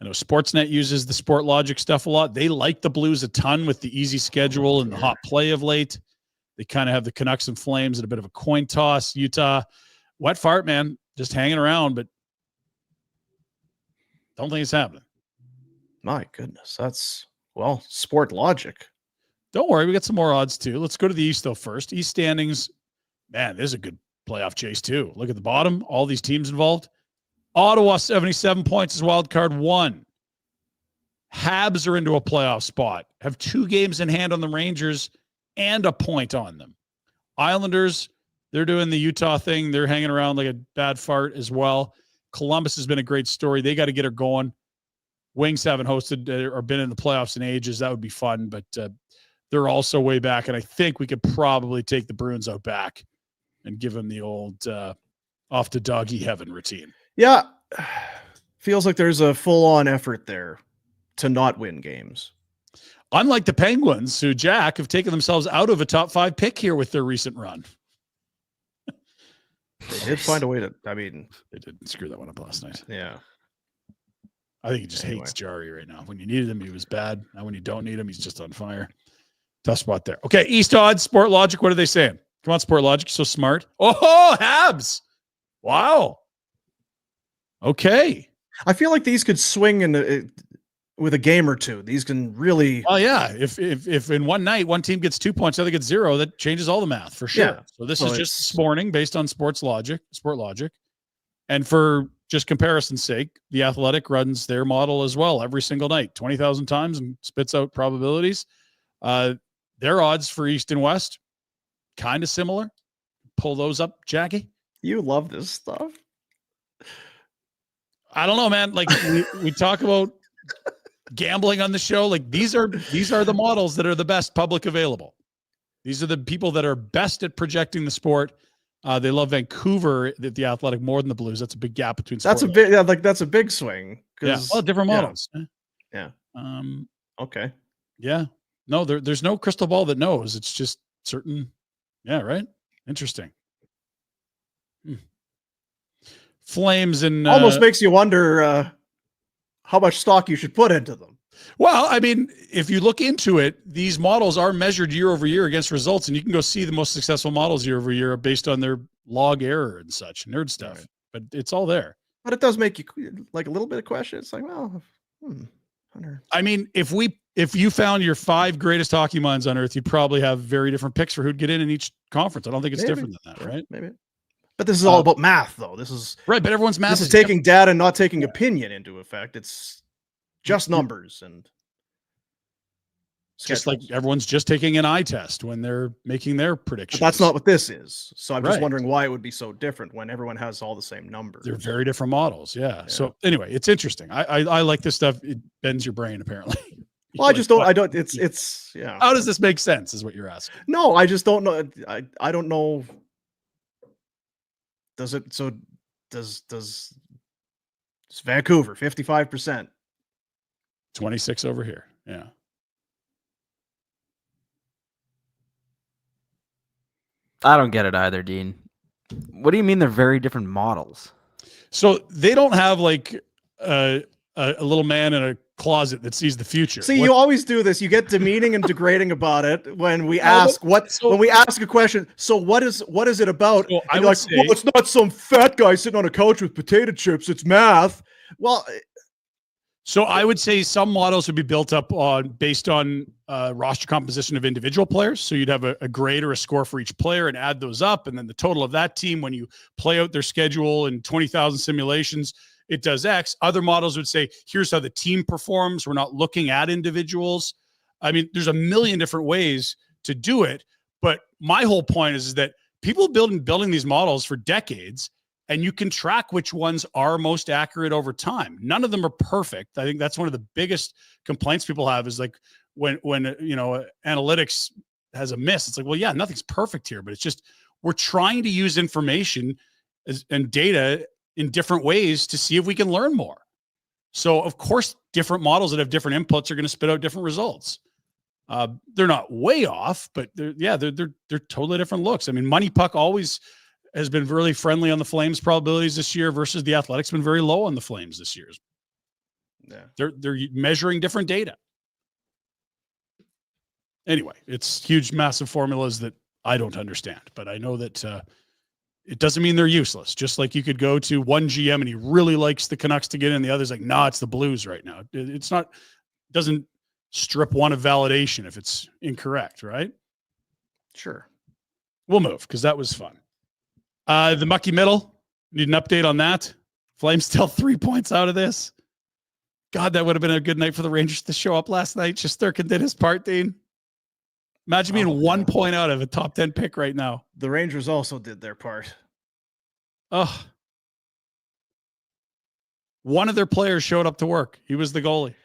I know Sportsnet uses the Sport Logic stuff a lot. They like the Blues a ton with the easy schedule and the hot play of late. They kind of have the Canucks and Flames at a bit of a coin toss. Utah, wet fart, man, just hanging around, but don't think it's happening. My goodness, that's, Sport Logic. Don't worry, we got some more odds too. Let's go to the East, though, first. East standings, man, this is a good playoff chase, too. Look at the bottom, all these teams involved. Ottawa, 77 points is Wildcard 1. Habs are into a playoff spot, have 2 games in hand on the Rangers and a point on them. Islanders, they're doing the Utah thing. They're hanging around like a bad fart as well. Columbus has been a great story. They got to get her going. Wings haven't hosted or been in the playoffs in ages. That would be fun, but they're also way back, and I think we could probably take the Bruins out back and give them the old off to doggy heaven routine. Yeah, feels like there's a full-on effort there to not win games. Unlike the Penguins, who, Jack, have taken themselves out of a top 5 pick here with their recent run. They did find a way to, they did screw that one up last night. Yeah. I think he just hates Jari right now. When you needed him, he was bad. Now when you don't need him, he's just on fire. Tough spot there. Okay, East odds, Sport Logic, what are they saying? Come on, Sport Logic, so smart. Oh, Habs. Wow. Okay. I feel like these could swing with a game or two. These can really. Oh yeah. If in one night one team gets 2 points, the other gets 0, that changes all the math for sure. Yeah. So this is just this morning based on Sport Logic. And for just comparison's sake, the Athletic runs their model as well every single night, 20,000 times, and spits out probabilities. Their odds for East and West, kind of similar. Pull those up, Jackie. You love this stuff. I don't know, man. Like we talk about gambling on the show. Like these are the models that are the best public available. These are the people that are best at projecting the sport. They love Vancouver, the Athletic, more than the Blues. That's a big gap between. That's a big, that's a big swing. Yeah, well, different models. Yeah. Okay. Yeah. No, there's no crystal ball that knows. It's just certain. Yeah. Right. Interesting. Flames and almost makes you wonder how much stock you should put into them. Well, I mean, if you look into it, these models are measured year over year against results, and you can go see the most successful models year over year based on their log error and such nerd stuff. Right. But it's all there. But it does make you like a little bit of question. It's like, well, I mean, if you found your 5 greatest hockey minds on earth, you'd probably have very different picks for who'd get in each conference. I don't think it's different than that, right? Maybe. But this is all about math, though. This is right. But everyone's math. This is taking data and not taking opinion into effect. It's just numbers and just like everyone's just taking an eye test when they're making their predictions. But that's not what this is. So I'm just wondering why it would be so different when everyone has all the same numbers. They're very different models. Yeah. So anyway, it's interesting. I like this stuff. It bends your brain apparently. Well, I just don't. I don't. It's yeah. How does this make sense? Is what you're asking? No, I just don't know. I don't know. Does it? So does it's Vancouver 55%? 26 over here. Yeah. I don't get it either, Dean. What do you mean they're very different models? So they don't have like a little man in a closet that sees the future. See, you always do this. You get demeaning and degrading about it when we ask when we ask a question. So what is it about? So and you're like, well, it's not some fat guy sitting on a couch with potato chips. It's math. Well, so I would say some models would be built up based on roster composition of individual players. So you'd have a grade or a score for each player and add those up. And then the total of that team, when you play out their schedule in 20,000 simulations, it does X. Other models would say, here's how the team performs. We're not looking at individuals. I mean, there's a million different ways to do it. But my whole point is that people building these models for decades, and you can track which ones are most accurate over time. None of them are perfect. I think that's one of the biggest complaints people have is like when analytics has a miss, it's like, well, yeah, nothing's perfect here, but it's just we're trying to use information and data in different ways to see if we can learn more. So of course, different models that have different inputs are going to spit out different results. They're not way off, but they're totally different looks. I mean, Money Puck always has been really friendly on the Flames probabilities this year versus the Athletics been very low on the Flames this year. Yeah. They're measuring different data. Anyway, it's huge, massive formulas that I don't understand, but I know that it doesn't mean they're useless. Just like you could go to one GM and he really likes the Canucks to get in, the other's like, nah, it's the Blues right now. It's not, doesn't strip one of validation if it's incorrect, right? Sure. We'll move because that was fun. The mucky middle, need an update on that. Flames still 3 points out of this. God, that would have been a good night for the Rangers to show up last night. Shesterkin did his part, Dean. Imagine being 1 point out of a top 10 pick right now. The Rangers also did their part. Oh. One of their players showed up to work. He was the goalie.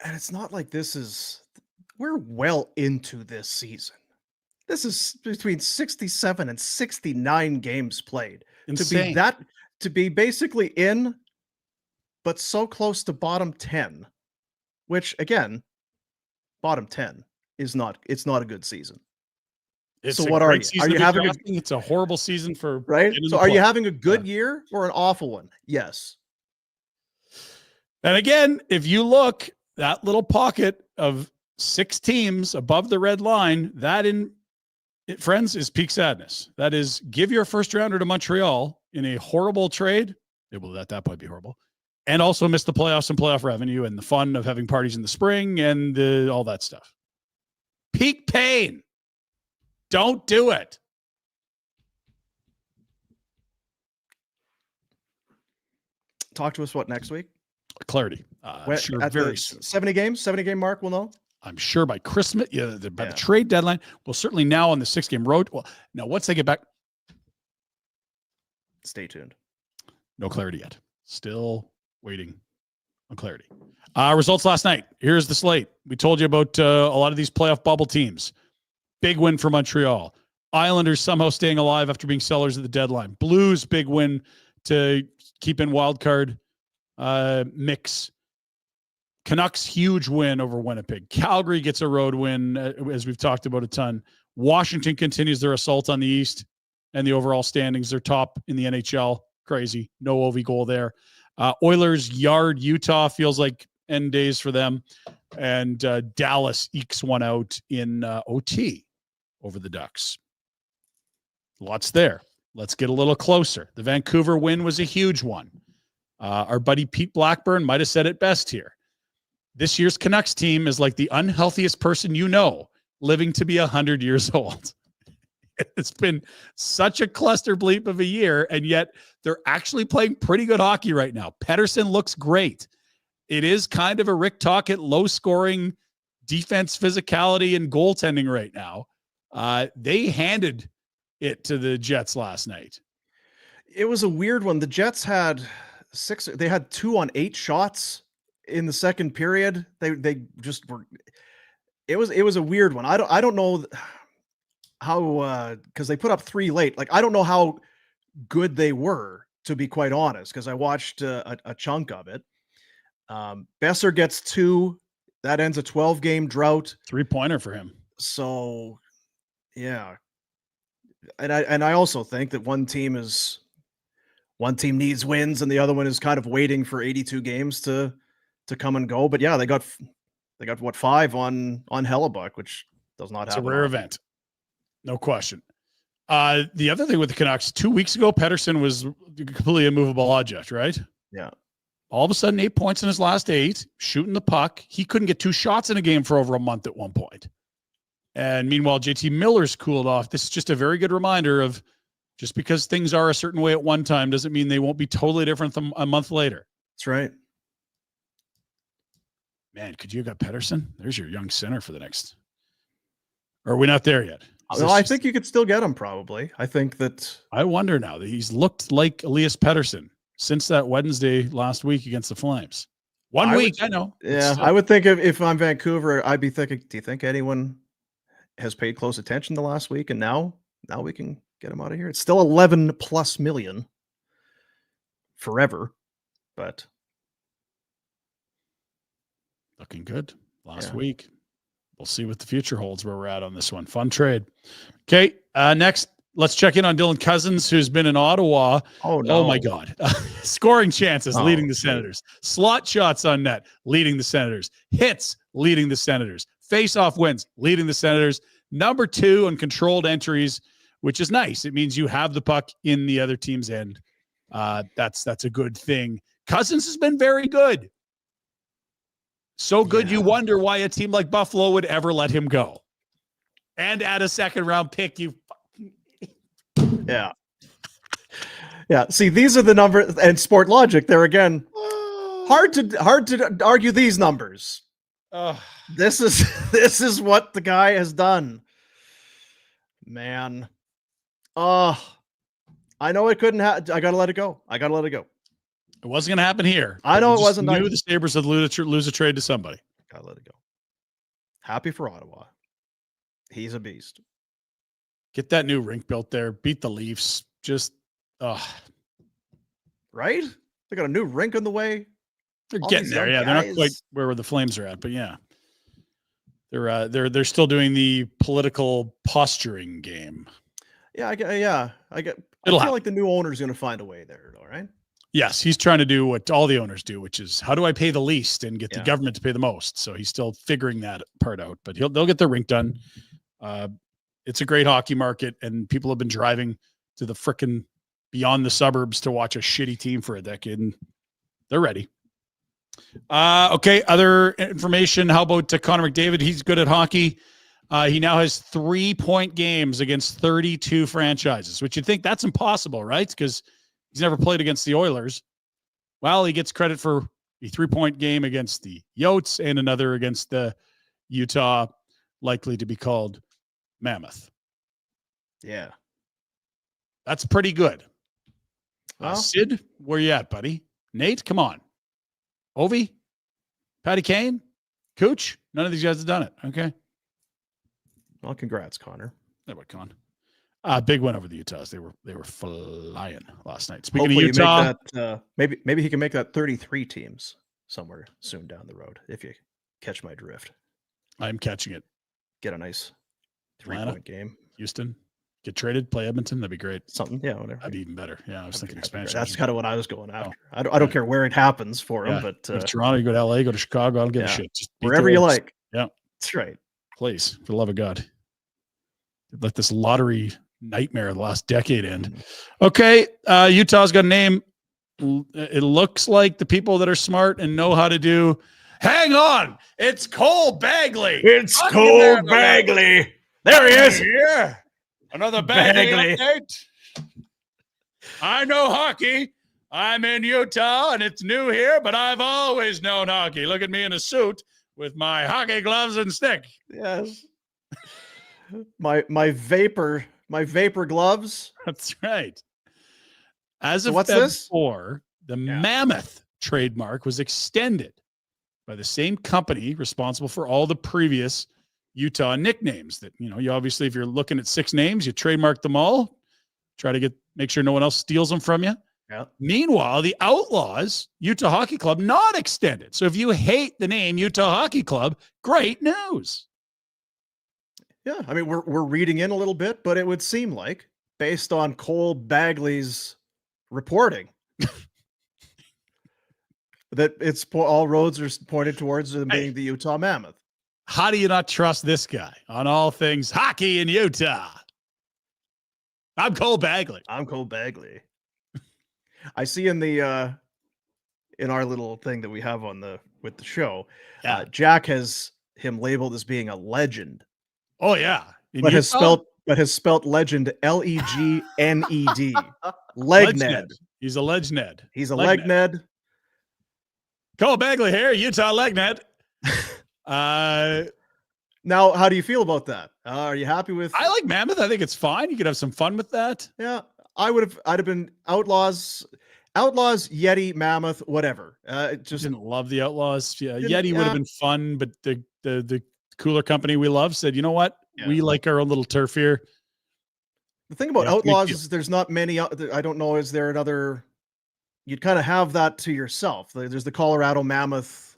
And it's not like we're well into this season. This is between 67 and 69 games played. Insane. To be basically in, but so close to bottom 10, which again, bottom 10 it's not a good season. So what are you? Are you having it's a horrible season for right? So are you having a good year or an awful one? Yes. And again, if you look, that little pocket of 6 teams above the red line, that friends, is peak sadness. That is, give your first rounder to Montreal in a horrible trade. It will at that point be horrible. And also miss the playoffs and playoff revenue and the fun of having parties in the spring and all that stuff. Peak pain. Don't do it. Talk to us next week? Clarity. Sure, at very the soon. 70 game mark, we'll know. I'm sure by Christmas, by the trade deadline. Well, certainly now on the 6-game road. Well, now once they get back, stay tuned. No clarity yet. Still waiting on clarity. Results last night. Here's the slate. We told you about a lot of these playoff bubble teams. Big win for Montreal. Islanders somehow staying alive after being sellers at the deadline. Blues, big win to keep in wildcard mix. Canucks, huge win over Winnipeg. Calgary gets a road win, as we've talked about a ton. Washington continues their assault on the East and the overall standings. They're top in the NHL. Crazy. No OV goal there. Oilers yard Utah, feels like end days for them. And Dallas ekes one out in OT over the Ducks. Lots there. Let's get a little closer. The Vancouver win was a huge one. Our buddy Pete Blackburn might have said it best here. This year's Canucks team is like the unhealthiest person you know living to be 100 years old. It's been such a cluster bleep of a year, and yet they're actually playing pretty good hockey right now. Pettersson looks great. It is kind of a Rick Tocchet low-scoring defense, physicality, and goaltending right now. They handed it to the Jets last night. It was a weird one. The Jets had 6. They had 2 on 8 shots in the second period. They just were. It was a weird one. I don't know how because they put up 3 late. Like I don't know how good they were, to be quite honest, because I watched a chunk of it. Besser gets 2. That ends a 12-game drought. 3-pointer for him. So, yeah. And I also think that one team is one team needs wins and the other one is kind of waiting for 82 games to come and go. But yeah, they got what, 5 on Hellebuck, which does not It's happen. a rare event. No question. The other thing with the Canucks, 2 weeks ago, Pettersson was a completely immovable object, right? Yeah. All of a sudden, 8 points in his last 8, shooting the puck. He couldn't get 2 shots in a game for over a month at one point. And meanwhile, JT Miller's cooled off. This is just a very good reminder of just because things are a certain way at one time doesn't mean they won't be totally different a month later. That's right. Man, could you have got Pettersson? There's your young center for the next. Or are we not there yet? Well, I think you could still get him probably. I think that. I wonder now that he's looked like Elias Pettersson since that Wednesday last week against the Flames. 1 week, I know. Yeah, I would think if I'm Vancouver, I'd be thinking, do you think anyone has paid close attention the last week? And now we can get him out of here. It's still 11+ million forever, but looking good last week. We'll see what the future holds, where we're at on this one. Fun trade. Okay, next, let's check in on Dylan Cousins, who's been in Ottawa. Oh, no. Oh my God. Scoring chances, leading the Senators. Slot shots on net, leading the Senators. Hits, leading the Senators. Face-off wins, leading the Senators. Number 2 on controlled entries, which is nice. It means you have the puck in the other team's end. That's a good thing. Cousins has been very good. So good, you wonder why a team like Buffalo would ever let him go. And add a second-round pick, you fucking... Yeah. Yeah, see, these are the numbers, and Sport Logic, they're again, hard to argue these numbers. This is what the guy has done. Man. I know it couldn't happen. I got to let it go. It wasn't going to happen here. I know it wasn't. Knew the Sabres would lose a trade to somebody. Gotta let it go. Happy for Ottawa. He's a beast. Get that new rink built there. Beat the Leafs. Just, right? They got a new rink on the way. They're getting there. Yeah, they're not quite where the Flames are at, but yeah, they're still doing the political posturing game. Yeah, I get. I feel like the new owner's going to find a way there, though, right? Yes, he's trying to do what all the owners do, which is how do I pay the least and get the government to pay the most? So he's still figuring that part out, but they'll get their rink done. It's a great hockey market, and people have been driving to the frickin' beyond the suburbs to watch a shitty team for a decade, and they're ready. Okay, other information. How about Connor McDavid? He's good at hockey. He now has 3-point games against 32 franchises, which you'd think that's impossible, right? Because he's never played against the Oilers. Well, he gets credit for a 3-point game against the Yotes and another against the Utah, likely to be called Mammoth. Yeah. That's pretty good. Well, Sid, where you at, buddy? Nate, come on. Ovi? Patty Kane? Cooch? None of these guys have done it. Okay. Well, congrats, Connor. How about Con? Big win over the Utahs. They were flying last night. Speaking Hopefully of Utah, maybe he can make that 33 teams somewhere soon down the road. If you catch my drift, I'm catching it. Get a nice 3-point game. Houston, get traded, play Edmonton. That'd be great. Something, yeah, whatever. That'd be even better. Yeah, I was thinking expansion. That's kind of what I was going after. I don't care where it happens for him, but go to Toronto, you go to LA, go to Chicago. I don't give a shit. Just wherever you like. Yeah, that's right. Please, for the love of God, let this lottery nightmare of the last decade end. Okay, Utah's got a name. It looks like the people that are smart and know how to do. Hang on, it's Cole Bagley. It's Cole Bagley. There he is. Yeah, another Bagley update. I know hockey. I'm in Utah, and it's new here, but I've always known hockey. Look at me in a suit with my hockey gloves and stick. Yes. My vapor gloves. That's right. As of what's Feb this? 4, the Mammoth trademark was extended by the same company responsible for all the previous Utah nicknames. That you obviously, if you're looking at 6 names, you trademark them all. Try to make sure no one else steals them from you. Yeah. Meanwhile, the Outlaws Utah Hockey Club not extended. So if you hate the name Utah Hockey Club, great news. Yeah, I mean, we're reading in a little bit, but it would seem like, based on Cole Bagley's reporting that it's all roads are pointed towards him being the Utah Mammoth. How do you not trust this guy on all things hockey in Utah? I'm Cole Bagley. I see in the in our little thing that we have with the show, Jack has him labeled as being a legend. Oh yeah, but has spelt legend Legned. Legned. He's a legend. He's a legned. Cole Bagley here, Utah legned. Now, how do you feel about that? Are you happy with? I like Mammoth. I think it's fine. You could have some fun with that. Yeah, I'd have been Outlaws, Yeti, Mammoth, whatever. Just didn't love the Outlaws. Yeah, Yeti would have been fun, but the cooler company we love said, you know what? Yeah. We like our own little turf here. The thing about Outlaws is there's not many. I don't know. Is there another? You'd kind of have that to yourself. There's the Colorado Mammoth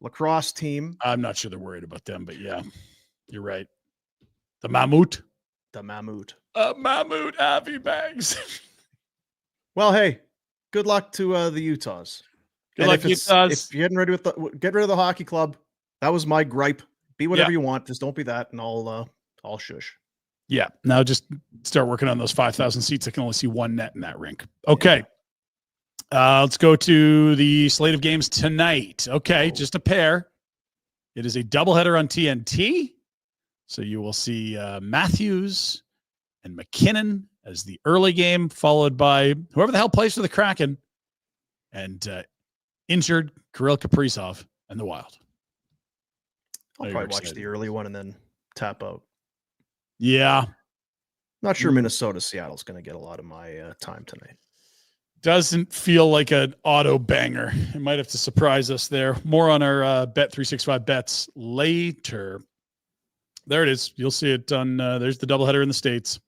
lacrosse team. I'm not sure they're worried about them, but yeah, you're right. The Mammoth. Mammoth Avi Bags. Well, hey, good luck to the Utahs. Good luck, Utahs. If you're getting ready with get rid of the hockey club. That was my gripe. Be whatever you want. Just don't be that, and I'll shush. Yeah. Now just start working on those 5,000 seats. I can only see one net in that rink. Okay. Let's go to the slate of games tonight. Okay, just a pair. It is a doubleheader on TNT. So you will see Matthews and McKinnon as the early game, followed by whoever the hell plays for the Kraken and injured Kirill Kaprizov and the Wild. I'll probably watch the early one and then tap out. Yeah. Not sure Minnesota Seattle's going to get a lot of my time tonight. Doesn't feel like an auto banger. It might have to surprise us there. More on our Bet365 bets later. There it is. You'll see it on, there's the doubleheader in the States.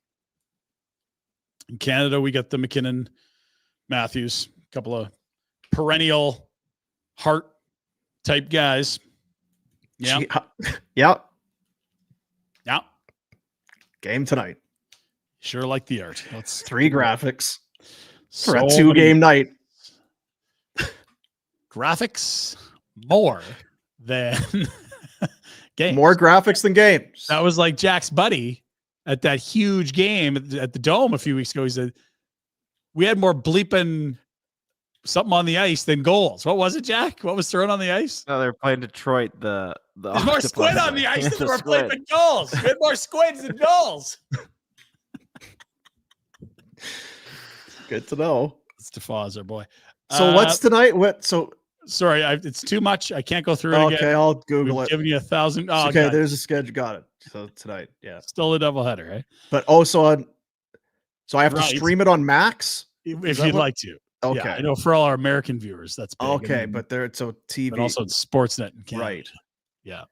In Canada, we got the McKinnon, Matthews, a couple of perennial heart type guys. Yeah. Yeah. Yeah. Game tonight. Sure like the art. That's 3 graphics for a 2-game night. Graphics more than games. More graphics than games. That was like Jack's buddy at that huge game at the Dome a few weeks ago. He said, we had more bleeping something on the ice than goals. What was it, Jack? What was thrown on the ice? No, they're playing Detroit. There's more squid on the ice than there were bleeping goals. We had more squids than goals. Good to know. Stefaz, our boy. So what's tonight? Sorry, it's too much. I can't go through it again. Okay, I'll Google it. Giving you 1,000. Oh, okay, there's a schedule. Got it. So tonight, yeah. Still a doubleheader, right? But also so I have to stream it on Max? If you'd like to. Okay. Yeah, I know for all our American viewers, that's big. Okay, but TV. But also Sportsnet in Canada. Right. Yeah.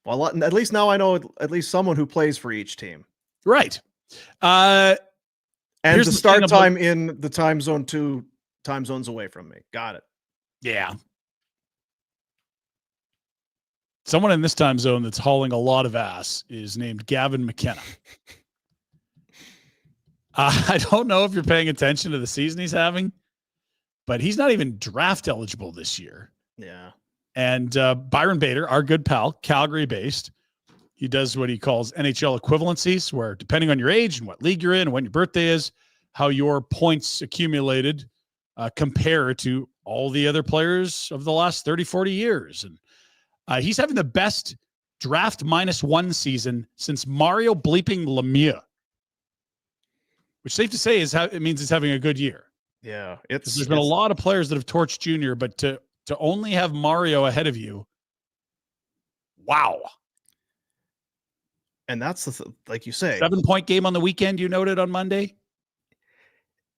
Well, at least now I know at least someone who plays for each team. Right. And the start time in the time zone 2 time zones away from me. Got it. Yeah. Someone in this time zone that's hauling a lot of ass is named Gavin McKenna. I don't know if you're paying attention to the season he's having, but he's not even draft eligible this year. Yeah. And Byron Bader, our good pal, Calgary-based, he does what he calls NHL equivalencies, where depending on your age and what league you're in and when your birthday is, how your points accumulated compare to all the other players of the last 30, 40 years. And he's having the best draft -1 season since Mario bleeping Lemieux, which safe to say it means he's having a good year. Yeah. There's been a lot of players that have torched Junior, but to only have Mario ahead of you, wow. And that's like you say, 7-point game on the weekend. You noted on Monday.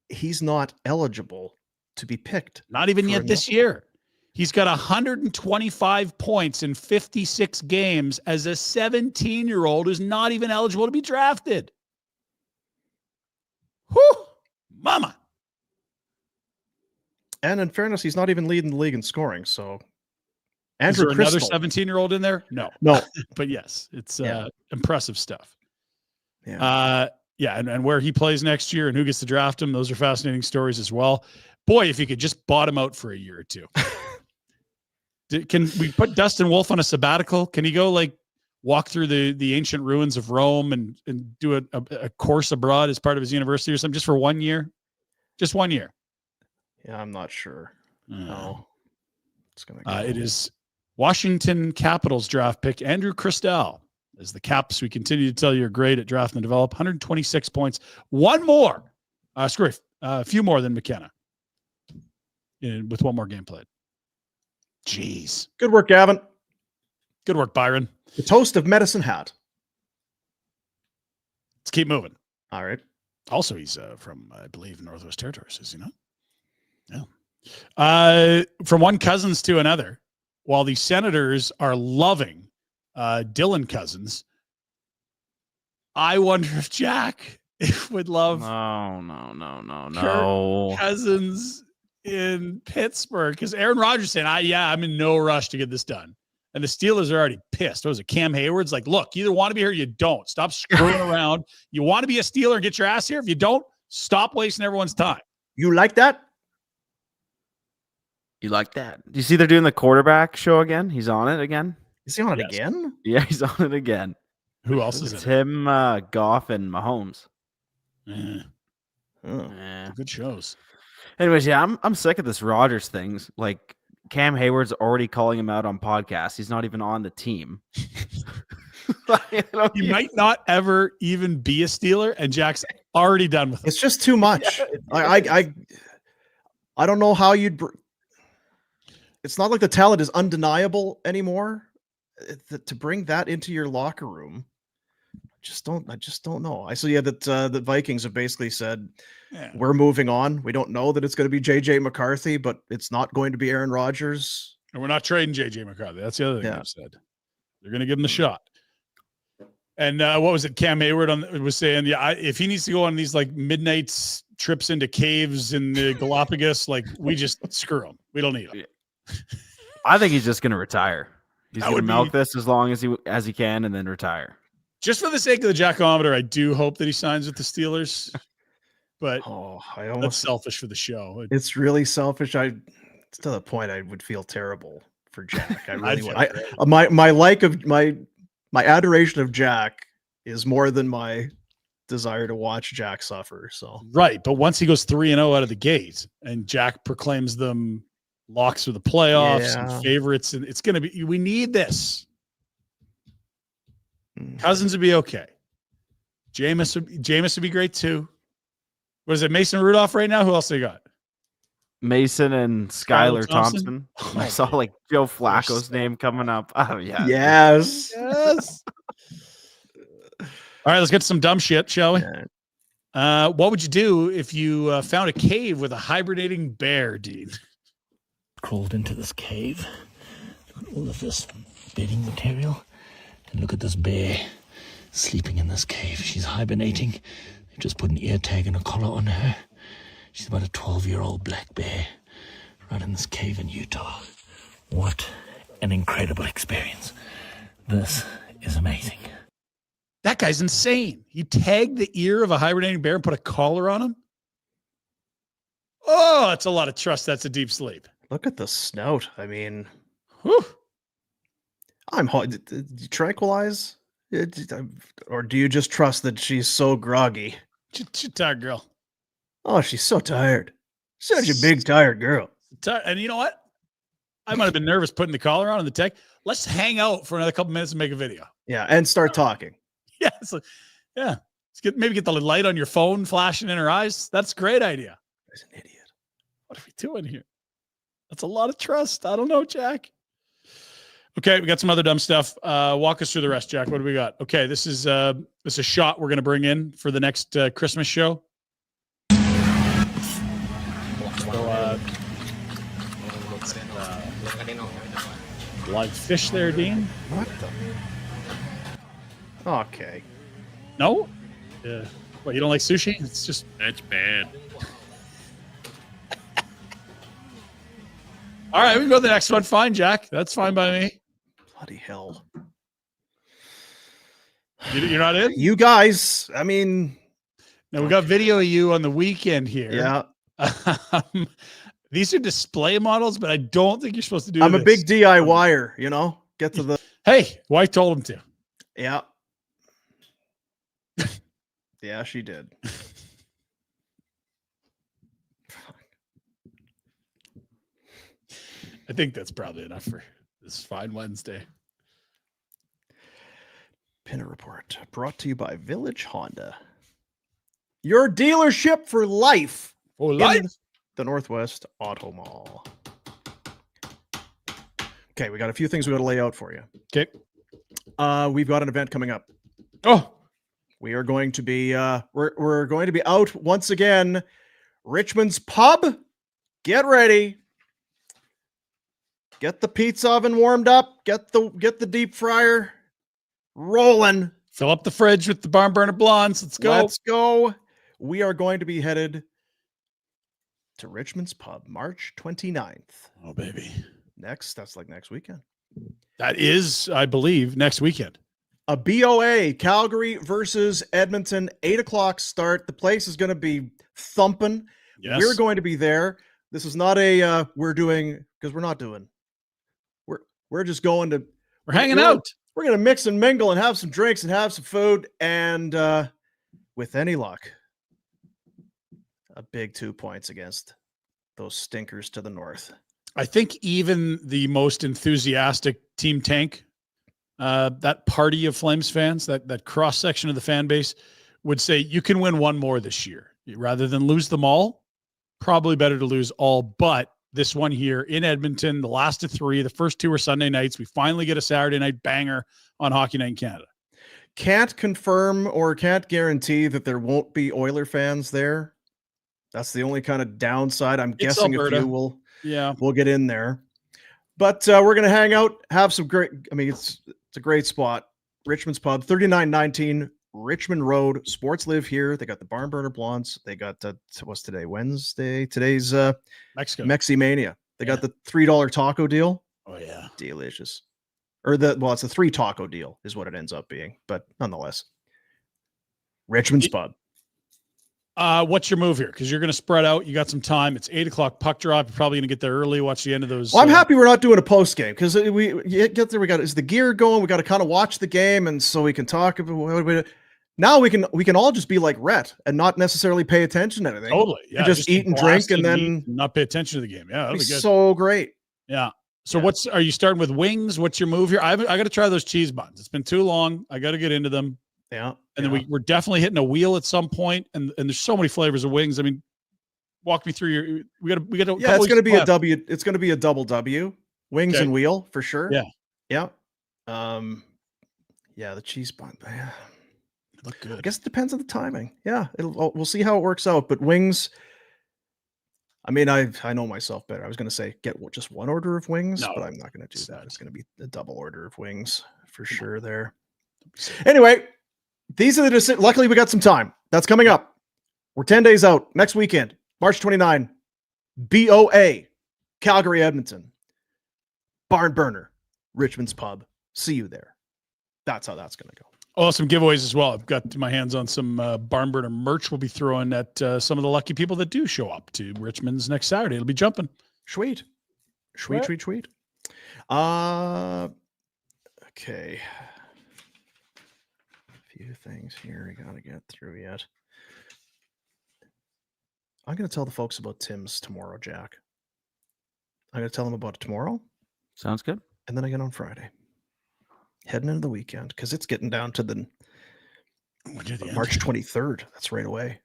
He's not eligible to be picked. Not even yet this year. He's got 125 points in 56 games as a 17-year-old who's not even eligible to be drafted. Whew, mama. And in fairness, he's not even leading the league in scoring. So, Andrew, is there another 17-year-old in there? No. But yes, it's impressive stuff. Yeah. Yeah, and where he plays next year and who gets to draft him, those are fascinating stories as well. Boy, if you could just bottom out for a year or two. Can we put Dustin Wolf on a sabbatical? Can he go like walk through the ancient ruins of Rome and do a course abroad as part of his university or something just for 1 year? Just 1 year. Yeah, I'm not sure. No. It's gonna go. It is Washington Capitals draft pick Andrew Christel. As the Caps, we continue to tell you you're great at draft and develop. 126 points. One more. A few more than McKenna. With one more game played. Jeez. Good work, Gavin. Good work, Byron. The toast of Medicine Hat. Let's keep moving. All right. Also, he's from, I believe, Northwest Territories, is he not? Yeah. From one Cousins to another, while the Senators are loving Dylan Cousins, I wonder if Jack would love No. Cousins in Pittsburgh, because Aaron Rodgers saying, I'm in no rush to get this done. And the Steelers are already pissed. What was it? Cam Hayward's like, look, you either want to be here or you don't. Stop screwing around. You want to be a Steeler and get your ass here? If you don't, stop wasting everyone's time. You like that? You like that? Do you see they're doing the quarterback show again? He's on it again. Is he on it again? Yeah, he's on it again. Who else is It's it? him, Goff, and Mahomes. Good shows. Anyways, yeah, I'm sick of this Rodgers things. Like Cam Hayward's already calling him out on podcasts. He's not even on the team. He might not ever even be a Steeler, and Jack's already done with it. It's just too much. I don't know how you'd. It's not like the talent is undeniable anymore. To bring that into your locker room, I just don't know. I saw that the Vikings have basically said we're moving on. We don't know that it's going to be JJ McCarthy, but it's not going to be Aaron Rodgers, and we're not trading JJ McCarthy. That's the other thing they've said. They're going to give him the shot. And what was it? Cam Hayward was saying, if he needs to go on these like midnight trips into caves in the Galapagos, like we just screw him. We don't need him. I think he's just going to retire. He's going to milk this as long as he can and then retire. Just for the sake of the Jackometer, I do hope that he signs with the Steelers. But that's selfish for the show. It's really selfish. It's to the point I would feel terrible for Jack. I really would. My adoration of Jack is more than my desire to watch Jack suffer. So right, but once he goes 3-0 out of the gate, and Jack proclaims them locks for the playoffs and favorites, and it's going to be. We need this. Cousins would be okay. Jameis would be great too. What is it? Mason Rudolph right now? Who else they got? Mason and Skylar Thompson. I saw like Joe Flacco's name coming up. Oh yeah. Yes. All right, let's get to some dumb shit, shall we? What would you do if you found a cave with a hibernating bear, Dean? Crawled into this cave. Look at all of this bedding material. And look at this bear sleeping in this cave. She's hibernating. They've just put an ear tag and a collar on her. She's about a 12-year-old black bear right in this cave in Utah. What an incredible experience. This is amazing. That guy's insane. He tagged the ear of a hibernating bear and put a collar on him? Oh, that's a lot of trust. That's a deep sleep. Look at the snout. I mean, whew. I'm hard. Did you tranquilize? Or do you just trust that she's so groggy? She's a tired girl. Oh, she's so tired. Such a big, tired girl. And you know what? I might have been nervous putting the collar on the tech. Let's hang out for another couple minutes and make a video. Yeah, and start talking. Yeah. Maybe get the light on your phone flashing in her eyes. That's a great idea. He's an idiot. What are we doing here? That's a lot of trust. I don't know, Jack. Okay, we got some other dumb stuff. Walk us through the rest, Jack. What do we got? Okay, this is a shot we're going to bring in for the next Christmas show. Live fish there, Dean. What the? Okay. No? What, you don't like sushi? That's bad. All right, we can go to the next one. Fine, Jack. That's fine by me. Bloody hell. You're not in? You guys, I mean, Now we got video of you on the weekend here. Yeah. These are display models, but I don't think you're supposed to do I'm this. a big DIYer, you know? Get to the... Hey, wife told him to. Yeah. Yeah, she did. I think that's probably enough for this fine Wednesday. Pinder Report, brought to you by Village Honda. Your dealership for life. For life? In the Northwest Auto Mall. Okay, we got a few things we got to lay out for you. Okay. We've got an event coming up. Oh. We are going to be we're going to be out once again. Richmond's Pub. Get ready. Get the pizza oven warmed up. Get the deep fryer rolling. Fill up the fridge with the barn burner blondes. Let's go. Let's go. We are going to be headed to Richmond's Pub March 29th. Oh, baby. That's like next weekend. That is, I believe, next weekend. A BOA, Calgary versus Edmonton, 8:00 start. The place is going to be thumping. Yes. We're going to be there. This is not a we're doing, because we're not doing. We're just going to. We're hanging out. We're going to mix and mingle and have some drinks and have some food. And with any luck, a big 2 points against those stinkers to the north. I think even the most enthusiastic Team Tank, that party of Flames fans, that cross-section of the fan base would say you can win one more this year. Rather than lose them all, probably better to lose all. But this one here in Edmonton, the last of three, the first two are Sunday nights. We finally get a Saturday night banger on Hockey Night in Canada. Can't confirm or can't guarantee that there won't be Oiler fans there. That's the only kind of downside. I'm guessing Alberta. a few will. Yeah, we'll get in there. But we're going to hang out, have some great, I mean, it's a great spot. Richmond's Pub, 3919 Richmond Road. Sports live here. They got the Barn Burner Blondes. They got, what's today? Wednesday. Today's Mexico. Meximania. They got the $3 taco deal. Oh, yeah. Delicious. Or it's a 3 taco deal is what it ends up being. But nonetheless, Richmond's Pub. What's your move here? Because you're going to spread out. You got some time. It's 8:00 puck drop. You're probably going to get there early. Watch the end of those. Well, I'm happy we're not doing a post game because we get there. Is the gear going? We got to kind of watch the game, and so we can talk about. Now we can all just be like Rhett and not necessarily pay attention to anything. Totally. Yeah. And just eat and drink, and then not pay attention to the game. Yeah, that'll be good. So great. Yeah. So are you starting with wings? What's your move here? I got to try those cheese buns. It's been too long. I got to get into them. Yeah. And then we're definitely hitting a wheel at some point. And there's so many flavors of wings. I mean, walk me through we got yeah, it's going to be a W. It's going to be a double W. Wings and wheel for sure. Yeah. Yeah. Yeah, the cheese bun. Yeah. Look good. I guess it depends on the timing. Yeah. We'll see how it works out. But wings, I mean, I know myself better. I was going to say get just one order of wings, but I'm not going to do that. It's going to be a double order of wings for sure there. Anyway, these are the decisions. Luckily, we got some time. That's coming up. We're 10 days out. Next weekend, March 29, BOA, Calgary, Edmonton, Barn Burner, Richmond's Pub. See you there. That's how that's going to go. Oh, some giveaways as well. I've got my hands on some Barn Burner merch we'll be throwing at some of the lucky people that do show up to Richmond's next Saturday. It'll be jumping. Sweet. Okay. Few things here we got to get through yet. I'm going to tell the folks about Tim's tomorrow, Jack. I'm going to tell them about it tomorrow. Sounds good. And then again on Friday. Heading into the weekend because it's getting down to the March 23rd. That's right away.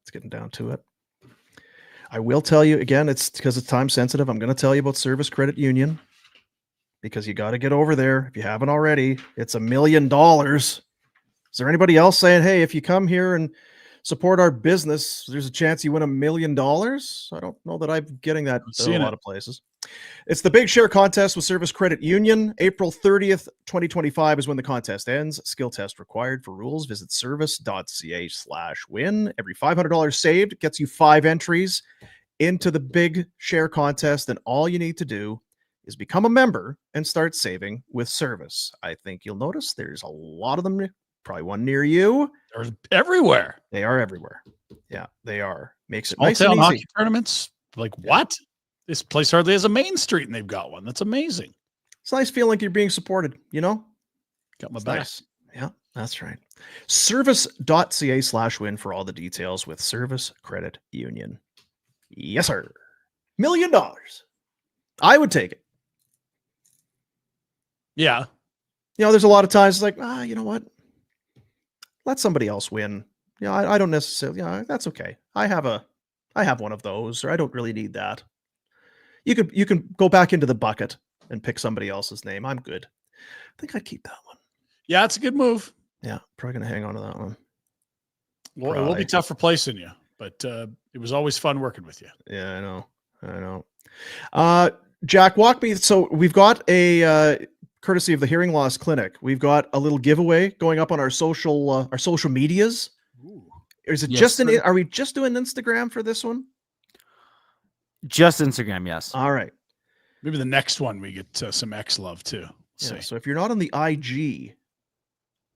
It's getting down to it. I will tell you again, it's because it's time sensitive. I'm going to tell you about Service Credit Union because you got to get over there. If you haven't already, it's $1 million. Is there anybody else saying, hey, if you come here and support our business, there's a chance you win $1 million? I don't know that I'm getting that in a lot of places. It's the Big Share Contest with Service Credit Union. April 30th, 2025 is when the contest ends. Skill test required. For rules, visit service.ca/win. Every $500 saved gets you 5 entries into the Big Share Contest, and all you need to do is become a member and start saving with Service. I think you'll notice there's a lot of them Probably one near you. They're everywhere. They are everywhere. Yeah, they are. Makes it Small nice and town easy. hockey tournaments. Like what? This place hardly has a main street, and they've got one. That's amazing. It's nice feeling like you're being supported, you know? Got my It's back. nice. Yeah, that's right. Service.ca/win for all the details with Service Credit Union. Yes, sir. $1 million. I would take it. Yeah. You know, there's a lot of times it's like, you know what? Let somebody else win. You know, I don't necessarily, that's okay. I have one of those, or I don't really need that. You can go back into the bucket and pick somebody else's name. I'm good. I think I'd keep that one. Yeah, it's a good move. Yeah, probably gonna hang on to that one. Well, it will be tough replacing you, but it was always fun working with you. Yeah, I know. Jack, walk me. So we've got a courtesy of the Hearing Loss Clinic. We've got a little giveaway going up on our social medias. Ooh. Is it Yes, sir. are we just doing Instagram for this one? Just Instagram, yes. All right. Maybe the next one we get some X love too. Yeah, so if you're not on the IG,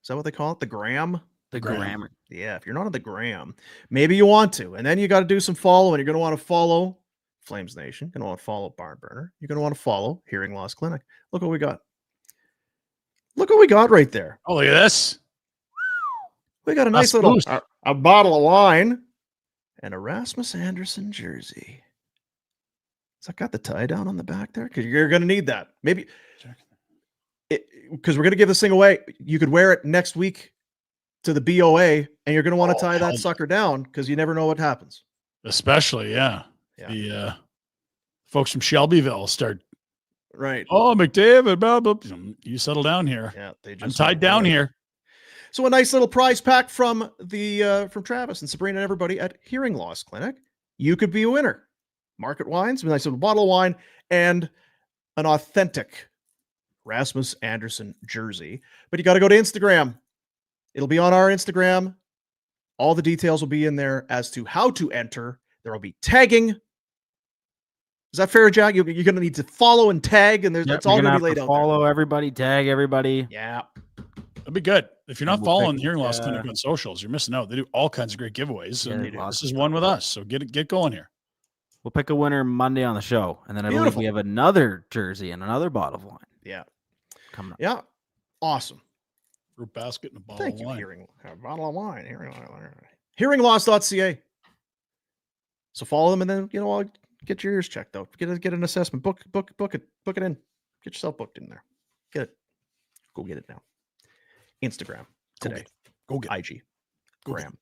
is that what they call it? The gram? The grammar. Yeah, if you're not on the gram, maybe you want to. And then you got to do some following. You're going to want to follow Flames Nation. You're going to want to follow Barn Burner. You're going to want to follow Hearing Loss Clinic. Look what we got. Look what we got right there. Oh, look at this. We got a nice That's little boost. a bottle of wine and a Rasmus Anderson jersey. Has that got the tie down on the back there? Because you're going to need that. Maybe because we're going to give this thing away. You could wear it next week to the BOA, and you're going to want to tie that sucker down because you never know what happens. Especially, yeah. The folks from Shelbyville start. Right. Oh, McDavid, blah, blah. You settle down here. Yeah, they just I'm tied down here. So a nice little prize pack from from Travis and Sabrina and everybody at Hearing Loss Clinic. You could be a winner. Market wines, a nice little bottle of wine, and an authentic Rasmus Anderson jersey. But you got to go to Instagram. It'll be on our Instagram. All the details will be in there as to how to enter. There will be tagging. Is that fair, Jack? You're going to need to follow and tag, and that's all going to be laid out. Follow everybody, tag everybody. Yeah. That'd be good. If you're not following Hearing Loss Clinic on socials, you're missing out. They do all kinds of great giveaways. And this is one with us. So get going here. We'll pick a winner Monday on the show. And then I believe we have another jersey and another bottle of wine. Yeah. Coming up. Yeah. Awesome. Fruit basket and a bottle of wine. A bottle of wine. Hearingloss.ca. So follow them, and then I'll get your ears checked out. Get an assessment. Book it in. Get yourself booked in there. Get it. Go get it now. Instagram today. Go get IG. Graham.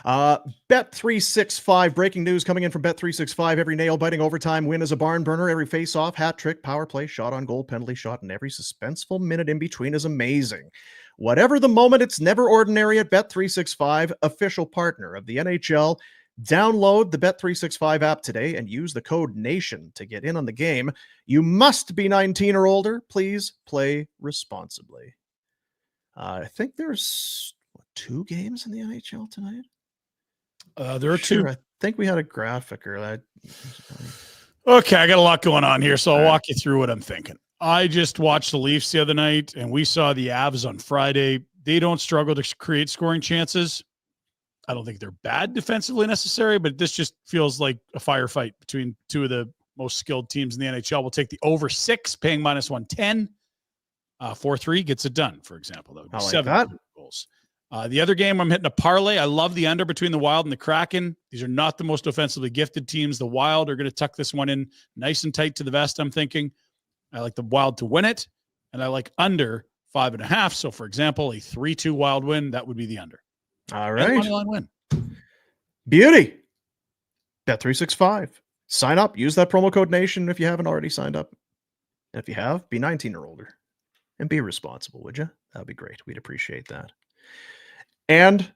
Bet365. Breaking news coming in from Bet365. Every nail-biting overtime win is a barn burner. Every face-off, hat trick, power play, shot on goal, penalty shot, and every suspenseful minute in between is amazing. Whatever the moment, it's never ordinary at Bet365, official partner of the NHL. Download the Bet365 app today and use the code NATION to get in on the game. You must be 19 or older. Please play responsibly. I think there's 2 games in the NHL tonight. There are 2. I think we had a graphic or that. Okay, I got a lot going on here, so I'll walk you through what I'm thinking. I just watched the Leafs the other night, and we saw the Avs on Friday. They don't struggle to create scoring chances. I don't think they're bad defensively necessarily, but this just feels like a firefight between 2 of the most skilled teams in the NHL. We'll take the over 6, paying -110. 4-3 gets it done, for example. That would be 7 goals. The other game, I'm hitting a parlay. I love the under between the Wild and the Kraken. These are not the most offensively gifted teams. The Wild are going to tuck this one in nice and tight to the vest, I'm thinking. I like the Wild to win it, and I like under 5.5. So, for example, a 3-2 Wild win, that would be the under. All right. Moneyline win. Beauty. Bet365. Sign up. Use that promo code NATION if you haven't already signed up. And if you have, be 19 or older. And be responsible, would you? That'd be great. We'd appreciate that. And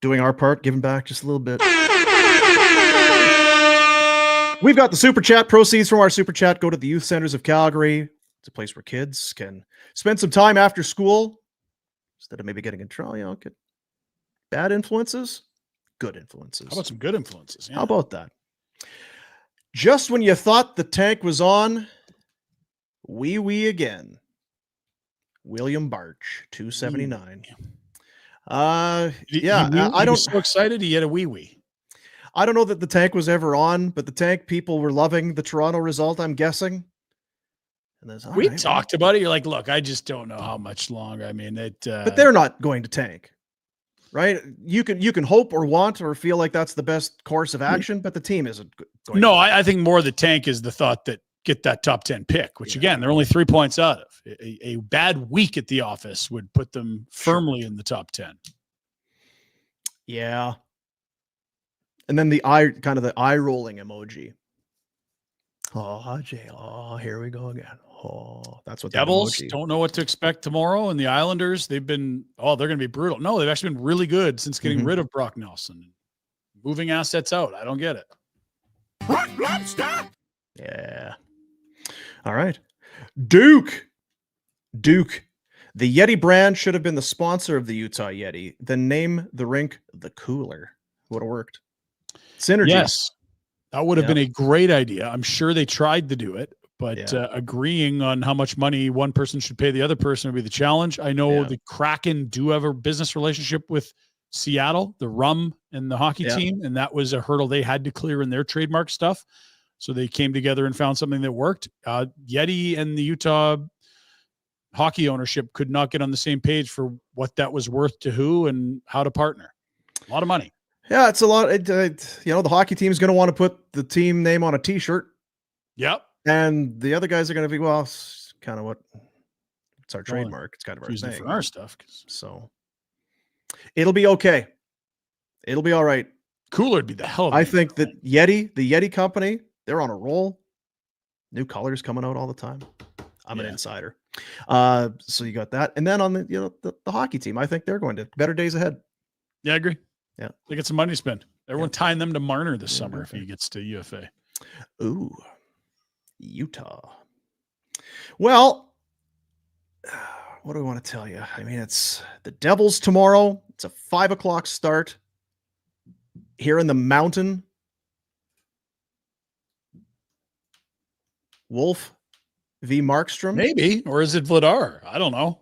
doing our part, giving back just a little bit. We've got the Super Chat. Proceeds from our Super Chat go to the Youth Centers of Calgary. It's a place where kids can spend some time after school instead of maybe getting in trouble. Get bad influences, good influences. How about some good influences? Yeah. How about that? Just when you thought the tank was on, wee again. William Barch, 279. Yeah, He was so excited he had a wee. I don't know that the tank was ever on, but the tank people were loving the Toronto result, I'm guessing. And we talked about it. You're like, look, I just don't know how much longer. I mean, but they're not going to tank, right? You can hope or want or feel like that's the best course of action, but the team isn't going. No, I think more the tank is the thought that get that top 10 pick, which again, they're only 3 points out of. A bad week at the office would put them firmly in the top 10. Yeah. And then the eye rolling emoji. Oh, Jay. Oh, here we go again. Oh, that's what Devils don't know what to expect tomorrow. And the Islanders, they're going to be brutal. No, they've actually been really good since getting rid of Brock Nelson, moving assets out. I don't get it. Yeah. All right. Duke. The Yeti brand should have been the sponsor of the Utah Yeti. Then name the rink the Cooler. Would have worked. Synergy. Yes. That would have been a great idea. I'm sure they tried to do it, but agreeing on how much money one person should pay the other person would be the challenge. I know the Kraken do have a business relationship with Seattle, the Rum and the hockey team, and that was a hurdle they had to clear in their trademark stuff. So they came together and found something that worked. Yeti and the Utah hockey ownership could not get on the same page for what that was worth to who and how to partner. A lot of money. Yeah, it's a lot. The hockey team is going to want to put the team name on a T-shirt. Yep. And the other guys are going to be, well, it's kind of it's our trademark. It's kind of our thing. For our stuff. So it'll be okay. It'll be all right. Cooler would be the hell of I think that the Yeti company, they're on a roll. New colors coming out all the time. I'm an insider. So you got that. And then on the hockey team, I think they're going to better days ahead. Yeah, I agree. Yeah. They get some money to spend. Everyone tying them to Marner this summer if he gets to UFA. Ooh, Utah. Well, what do we want to tell you? I mean, it's the Devils tomorrow. It's a 5:00 start here in the mountain. Wolf v. Markstrom. Maybe. Or is it Vladar? I don't know.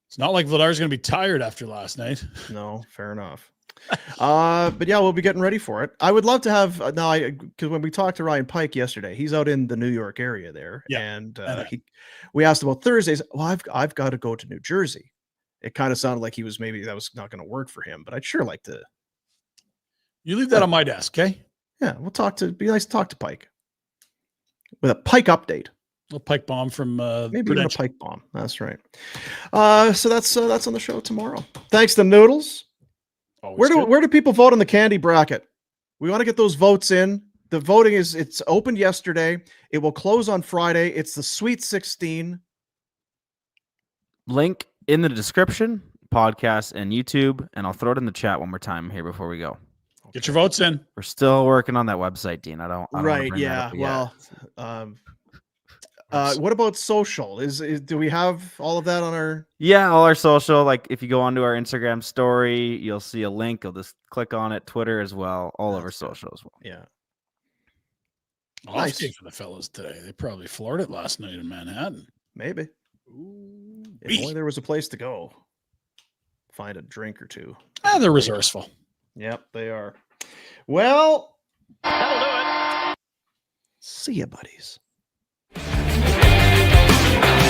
It's not like Vladar's going to be tired after last night. No, fair enough. But yeah, we'll be getting ready for it. I would love to have because when we talked to Ryan Pike yesterday, he's out in the New York area there, and we asked about Thursdays. Well, I've got to go to New Jersey. It kind of sounded like maybe that was not going to work for him, but I'd sure like to. You leave that on my desk, okay? Yeah, be nice to talk to Pike with a Pike update. A little Pike bomb from maybe even a Pike bomb. That's right. So that's on the show tomorrow. Thanks to Noodles. Where do people vote on the candy bracket? We want to get those votes in. The voting it's opened yesterday. It will close on Friday. It's the Sweet 16. Link in the description, podcast and YouTube, and I'll throw it in the chat one more time here before we go. Get your votes in. We're still working on that website, Dean. I don't right. Yeah. Well, what about social? Do we have all of that on our? Yeah, all our social. Like if you go onto our Instagram story, you'll see a link. You'll just click on it. Twitter as well. All over social as well. Yeah. Nice day for the fellas today. They probably floored it last night in Manhattan. Maybe. If only there was a place to go. Find a drink or two. They're resourceful. Yep, they are. Well, that'll do it. See ya, buddies.